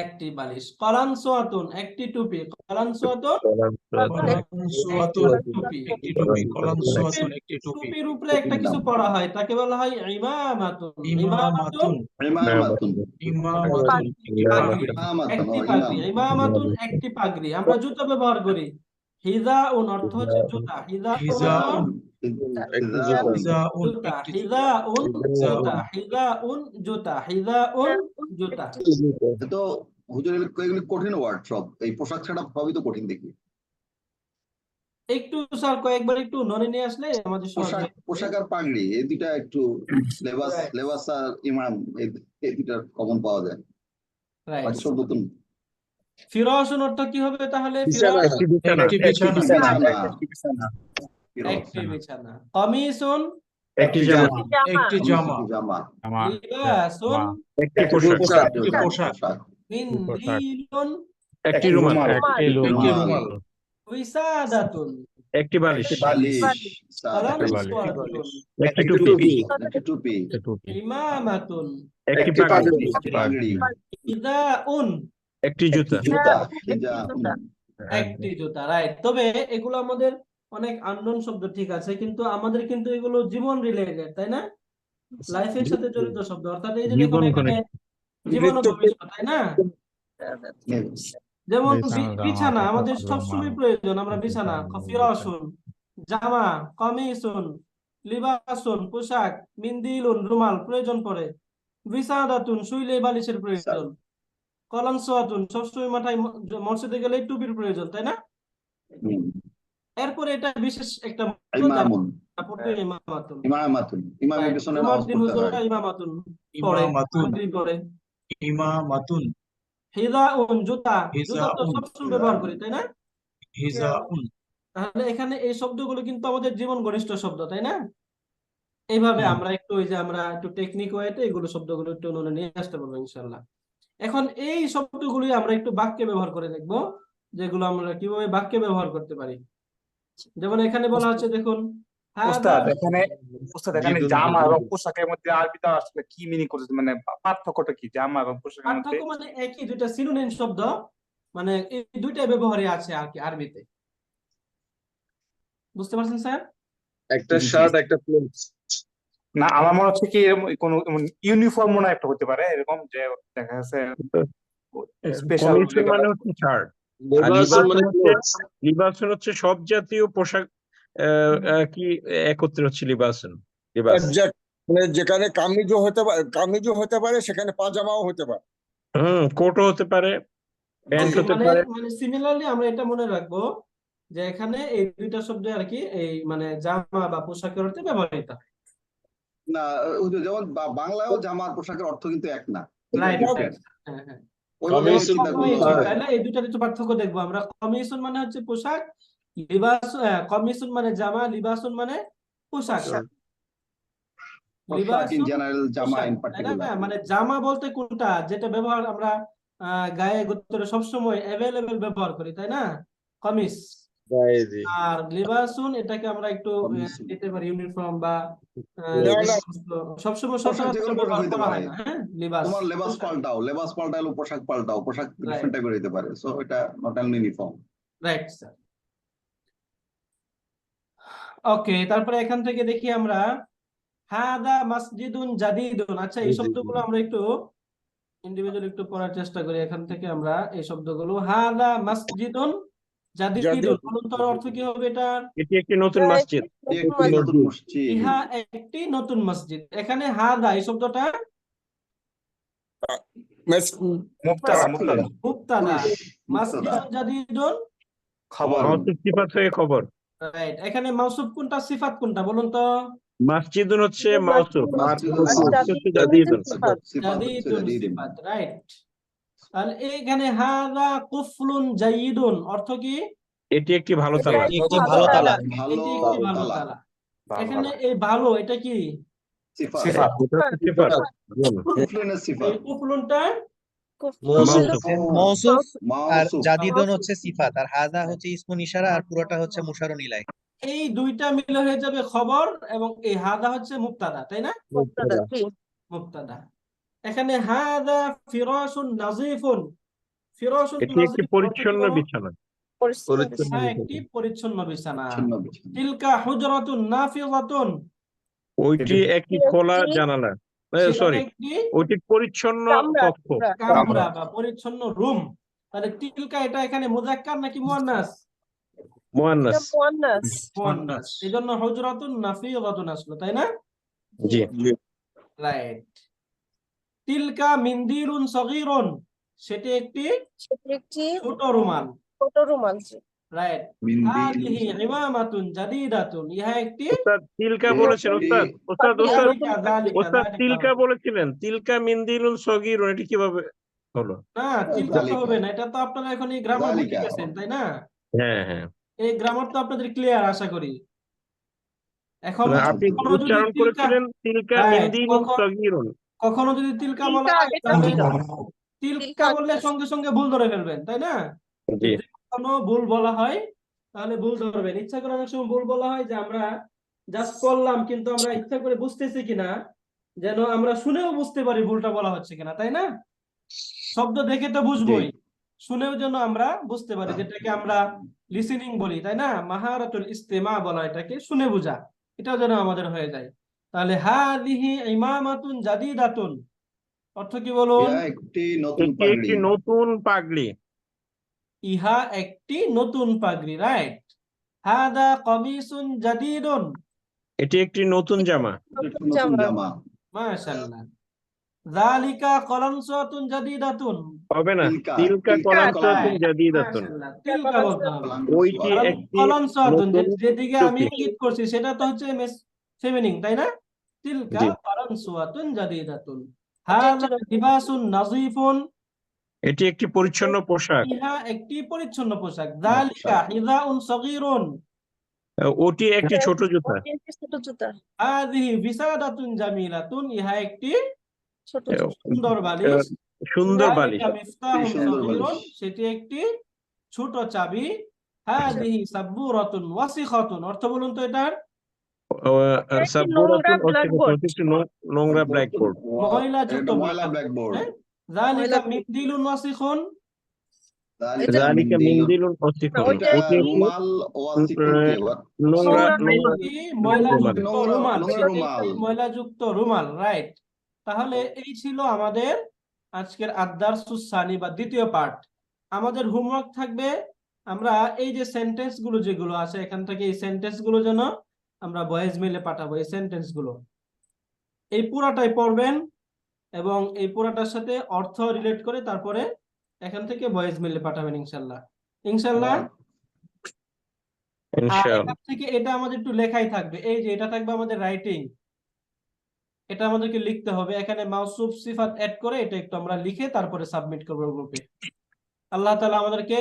একটি বালিশ, কলানসুয়াতুন একটি টুপি, কলানসুয়াতুন কলানসুয়াতুন একটি টুপি, কলানসুয়াতুন একটি টুপি, টুপির উপরে একটা কিছু পরা হয় তাকে বলা হয় ইমামাতুন, ইমামাতুন ইমামাতুন ইমামাতুন একটি পাগড়ি, একটি পাগড়ি, ইমামাতুন একটি পাগড়ি। আমরা জুতা ব্যবহার করি, হিজাউন অর্থ হচ্ছে জুতা, হিজাউন হিজাউন জুতা, একটি হিজাউন জুতা, হিজাউন জুতা, হিজাউন জুতা। তো হুজুর এগুলি কঠিন ওয়ার্ড সব, এই পোশাক ছাড়া সবই তো কঠিন দেখি। একটু স্যার কয়েকবার একটু ননে নিয়ে আসলে আমাদের সহজ পোশাক হয়ে যাবে। পোশাক আর পাগড়ি এই দুইটা একটু লেবাস Right. লেবাস আর ইমাম এই দুইটা কমন পাওয়া যায়, রাইট বাকি সব নতুন। ফিরাসুন অর্থ কি হবে তাহলে? বিছানা। ফিরাস একটি বিছানা বিছানা একটি বিছানা। কমিসুন একটি জামা, একটি জামা জামা জামা, লিবাসুন একটি পোশাক, পোশাক। একটি পোশাক মিনদিলুন একটি রুমাল, একটি একটি রুমাল, রুমাল উইসাদাতুন একটি বালিশ, বালিশ কালানসওয়াতুন একটি টুপি, একটি টুপি একটি টুপি, ইমামাতুন একটি একটি পাগড়ি, পাগড়ি ইদাউন একটি জুতা, জুতা হিজা একটি জুতা। রাইট। তবে এগুলো আমাদের অনেক আননোন শব্দ, ঠিক আছে, কিন্তু আমাদের কিন্তু এগুলো জীবন রিলেটেড, তাই না? লাইফের সাথে জড়িত শব্দ, অর্থাৎ এই যে দেখুন জীবন এখানে জীবন ও ভবিষ্যৎ, তাই না? যেমন বিছানা আমাদের সবসময় প্রয়োজন, আমরা বিছানা, ফিরাসুন জামা, কমিসুন লিবাসুন পোশাক, মিন্দিলুন রুমাল প্রয়োজন পড়ে, বিসাদাতুন শুইলে বালিশের প্রয়োজন, কলানসওয়াতুন সবসময় মাথায় মসজিদে গেলে টুপির প্রয়োজন, তাই না? এরপরে এটা বিশেষ একটা ইমামুন পড়বে ইমামাতুন। ইমামাতুন ইমামের পিছনে জুমার নামাজ দিন পড়তে হয়। হুজুররা ইমামাতুন পড়ে, ইমামাতুন জুমার দিন পড়ে। ইমামাতুন হিদাউন জুতা, জুতা তো হিজাউন সবসময় ব্যবহার করি, তাই না? হিজাউন তাহলে এখানে এই শব্দগুলো কিন্তু আমাদের জীবন ঘনিষ্ঠ শব্দ, তাই না? এইভাবে আমরা একটু ওই যে আমরা একটু টেকনিক ওয়েতে এগুলো শব্দগুলো একটু মনে নিয়ে আসতে পারবো ইনশাল্লাহ। এখন এই শব্দগুলি আমরা একটু বাক্যে ব্যবহার করে দেখবো, যেগুলো আমরা কিভাবে বাক্যে ব্যবহার করতে পারি। যেমন এখানে বলা হচ্ছে, দেখুন উস্তাদ এখানে জিদুন জামা এবং জিদুন। পোশাকের মধ্যে আরবিটা আসলে কি মিনিং করছে, মানে পার্থক্যটা কি জামা এবং পোশাকের মধ্যে? পার্থক্য মানে একই, দুইটা সিনোনিম শব্দ, মানে এই দুইটা ব্যবহারে আছে আর কি আরবিতে। বুঝতে পারছেন স্যার? একটা শার্ট একটা প্যান্ট। না, আমার মনে হচ্ছে কি এরকম কোনো ইউনিফর্ম মনে হয় একটা হতে পারে, এরকম যে দেখা যাচ্ছে স্পেশাল। কমিশন মানে হচ্ছে শার্ট, আর লিবাসুন মানে ক্লোথস। লিবাসন হচ্ছে সব জাতীয় পোশাক কি একত্রে হচ্ছে লিবাস। Exact, মানে যেখানে কামিজও হতে পারে সেখানে পাজামাও হতে পারে। কোটও হতে পারে, প্যান্ট হতে মানে পারে। মানে সিমিলারলি আমরা এটা মনে রাখবো যে এখানে এই দুইটা শব্দ আর কি এই মানে জামা বা পোশাকের অর্থে ব্যবহৃত হয়। না ওই যে যেমন বাংলায়ও জামার পোশাকের অর্থ কিন্তু এক না, রাইট, different। হ্যাঁ হ্যাঁ। ওইভাবে কমিশন চিন্তা করলে কমিশন, হয়। তাহলে এই দুটার একটু পার্থক্য দেখবো আমরা। কমিশন মানে হচ্ছে পোশাক, লিবাস কমিশন মানে জামা, লিবাসুন মানে পোশাক। পোশাক ইন লিবাসুন জেনারেল, জামা পোশাক, ইন তাই পার্টিকুলার। না? মানে জামা বলতে কোনটা, যেটা ব্যবহার আমরা গায়ে গোত্রে সবসময় অ্যাভেলেবেল ব্যবহার করি, তাই না? কমিস। গায়ে জি। আর লিবাসুন এটাকে আমরা একটু কমিশন। দিতে পারি ইউনিফর্ম বা না, যে না। সমস্ত সবসময় পোশাক সচরাচর যেগুলো ব্যবহার হইতে করা পারে। হয় না। হ্যাঁ, লিবাস তোমার লেবাস পাল্টাও, লেবাস পাল্টালো পোশাক পাল্টাও, পোশাক ডিফারেন্ট টাইপের হইতে পারে, সো এটা not only uniform. Right sir. Okay, তারপরে এখান থেকে দেখি আমরা হাদা মাসজিদুন জাদিদুন। আচ্ছা, এই শব্দগুলো আমরা একটু ইন্ডিভিজুয়াল একটু পড়ার চেষ্টা করি। এখান থেকে আমরা এই শব্দগুলো হাদা মাসজিদুন জাদিদুন, বলুন তো অর্থ কি হবে এটার? এটি একটি নতুন মসজিদ। একটি নতুন মসজিদ। ইহা একটি নতুন মসজিদ। এখানে হাদা এই শব্দটা মুবতাদা মুবতাদা, মাসজিদুন জাদিদুন খবর। মাউসুফ সিফাত হয়ে খবর। রাইট। এখানে মাউসুফ কোনটা, সিফাত কোনটা বলুন তো? মাসজিদুন হচ্ছে মাউসুফ, আর হচ্ছে জাদিদুন। জাদিদুন সিফাত, রাইট। তাহলে এইখানে হাদা কুফলুন জাইদুন অর্থ কি? এটি একটি ভালো তালা। একটি ভালো তালা। ভালো এটি একটি ভালো তালা। তালা। এখানে এই ভালো এটা কি? সিফাত। সিফাত। এটা হচ্ছে সিফাত। কুফলুনের সিফাত। এই কুফলুনটা মৌসুফ আর মাউসুফ। জাদিদুন হচ্ছে সিফাত, আর হাদা হচ্ছে ইসমুন ইশারা, আর পুরোটা হচ্ছে মুশারুন ইলাইহি। এই দুইটা মিলে হয়ে যাবে খবর, এবং এই হাদা হচ্ছে মুবতাদা, তাই না? মুবতাদা। এখানে হাদা ফিরাশুন নাযিফুন। ফিরাশুন এটি একটি নাযিফ পরিচ্ছন্ন অর্থ কি? বিছানা। হ্যাঁ, একটি পরিচ্ছন্ন বিছানা। ছিন্ন বিছানা। তিলকা হুজরাতুন নাফিযাতুন। ওইটি একটি খোলা জানালা, সেটা সরি, একটি ওইটি পরিচ্ছন্ন কক্ষ। কামরা বা পরিচ্ছন্ন রুম। তাহলে তিলকা এটা এখানে মুযাক্কার নাকি মুয়ান্নাস? মুয়ান্নাস। মুয়ান্নাস। এজন্য হুজরাতুন নাফিযাতুন আসলো, তাই না? জি। রাইট। তিলকা মিন্দিলুন সগীরুন, সেটি একটি ছোট রুমাল। রাইট মিন্দিল হাদিহি ইমামাতুন জাদিদাতুন, ইহা একটি ওস্তাদ তিলকা এ বলেছেন একটি ওস্তাদ ওস্তাদ ওস্তাদ যালিকা যালিকা ওস্তাদ যালিকা তিলকা বলেছিলেন, তিলকা মিন্দিলুন সগীরুন, এটা কিভাবে হলো? না, তিলকা তো জালিকা হবে না, এটা তো আপনারা এখন এই গ্রামার বুঝে জালিকা গেছেন তাই না? হ্যাঁ হ্যাঁ, এই গ্রামার তো আপনাদের ক্লিয়ার আশা করি। এখন না, আপনি কখনো যদি উচ্চারণ তিলকা, করেছিলেন তিলকা রাইট, মিন্দিলুন সগীরুন। কখনো যদি তিলকা বলা তিলকা হয় আগে তাহলে ছিল। তিলকা তিলকা বললে সঙ্গে সঙ্গে ভুল ধরে ফেলবেন তাই না? জি যদি কখনো ভুল বলা হয় তাহলে ভুল ধরবেন। ইচ্ছা করে অনেক সময় ভুল বলা হয় যে আমরা জাস্ট করলাম, কিন্তু আমরা ইচ্ছা করে বুঝতেছি কিনা, যেন আমরা শুনেও বুঝতে পারি ভুলটা বলা হচ্ছে কিনা, তাই না? শব্দ দেখে তো বুঝবোই, শুনেও যেন আমরা বুঝতে পারি, যেটাকে আমরা লিসেনিং বলি তাই না? মাহারাতুল ইস্তেমা বলা, এটাকে শুনে বুঝা, এটাও যেন আমাদের হয়ে যায়। তাহলে হাদিহি ইমামাতুন জাদিদাতুন অর্থ কি বলুন? ইহা একটি নতুন এটি পাগড়ি একটি নতুন পাগড়ি। ইহা একটি নতুন পাগড়ি, রাইট। হাদা কমিসুন জাদিদুন, এটি একটি নতুন জামা। একটি নতুন জামা মাশাআল্লাহ। যালিকা কলানসাতুন জাদিদাতুন, হবে না, তিলকা তিলকা কলানসাতুন রাইট, জাদিদাতুন। মাশাআল্লাহ, তিলকা বলতে হবে। ওইটি একটি কলানসাতুন নতুন যেদিকে আমি টপিক। ইঙ্গিত করছি সেটা তো হচ্ছে ফেমিনিন তাই না? তিলকা জি কলানসাতুন জাদিদাতুন। হাদা লিবাসুন নাযীফুন, এটি একটি পরিচ্ছন্ন পোশাক। ইহা একটি পরিচ্ছন্ন পোশাক। যালিকা হিযাউন সগীরুন, ওটি একটি ছোট জুতা। ছোট জুতা। হাযিহি বিসাদাতুন জামিলাতুন, ইহা একটি ছোট সুন্দর বালিশ। সুন্দর বালিশ। যালিকা মিফতাহুন সুন্দর বালিশ। সগীরুন, সেটি একটি ছোট চাবি। হাযিহি সাব্বুরাতুন ওয়াসিখাতুন, অর্থ বলুন তো এটার? সাব্বুরাতুন blackboard। অতি একটি নোংরা ব্ল্যাকবোর্ড। ময়লাযুক্ত এটা বোর্ড। ময়লা ব্ল্যাকবোর্ড হ্যাঁ? যালিকা মিন্দিলুন ওয়াসিখুন, যালিকা মিন্দিলুন না, ওসিখুন, ওইটা ওটি একটি রুমাল ওয়াসিকুন কি আবার? নোংরা নোংরা একটি ময়লাযুক্ত নোংরা- রুমাল, নোংরা সেটি রুমাল। একটি ময়লাযুক্ত রুমাল, রাইট। তাহলে এই ছিল আমাদের আজকের আদ-দারসুস সানি বা দ্বিতীয় পার্ট। আমাদের হোমওয়ার্ক থাকবে, আমরা এই যে সেন্টেন্স গুলো যেগুলো আছে এখান থেকে এই সেন্টেন্স গুলো যেন আমরা ভয়েস মেইলে পাঠাবো। এই সেন্টেন্স গুলো এই পুরাটাই পড়বেন এবং এই পুরাটার সাথে অর্থ রিলেট করে তারপরে এখান থেকে ভয়েস মেইলে পাঠাবেন ইনশাল্লাহ। ইনশাল্লাহ। আর ইনশাআল্লাহ। এখান থেকে এটা আমাদের একটু লেখাই থাকবে, এই যে এটা থাকবে আমাদের রাইটিং, এটা আমাদেরকে লিখতে হবে। এখানে মাউসুফ সিফাত অ্যাড করে এটা একটু আমরা লিখে তারপরে সাবমিট করবো গ্রুপে। আল্লাহ তাআলা আমাদেরকে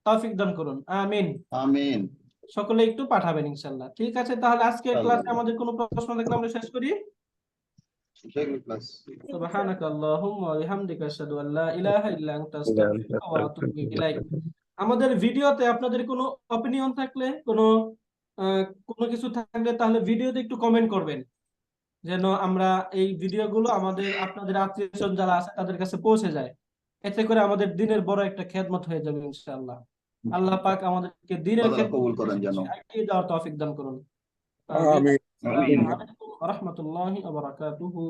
তৌফিক দান করুন, আমিন। আমিন। সকলে একটু পাঠাবেন ইনশাল্লাহ। ঠিক আছে, তাহলে আজকের ক্লাসে আমাদের কোনো প্রশ্ন থাকলে আমরা শেষ করি। সুবহানাকাল্লাহুম্মা ওয়া বিহামদিকা আশহাদু আল্লা ইলাহা ইল্লা আনতা আস্তাগফিরুকা ওয়া আতুবু ইলাইক। আমাদের ভিডিওতে আপনাদের কোনো অপিনিয়ন থাকলে, কোনো কিছু থাকলে তাহলে ভিডিওতে একটু কমেন্ট করবেন, যেন আমরা এই ভিডিওগুলো আমাদের আপনাদের আত্মীয়স্বজন যারা আছে তাদের কাছে পৌঁছে যায়। এতে করে আমাদের দিনের বড় একটা খেদমত হয়ে যাবে ইনশাআল্লাহ। আল্লাহ পাক আমাদেরকে দিনের আল্লাহ কবুল করেন যেন। খেদমত দেওয়ার তৌফিক দান করুন। আমিন। আসসালামু আলাইকুম ওয়া রাহমাতুল্লাহি ওয়া বারাকাতুহু।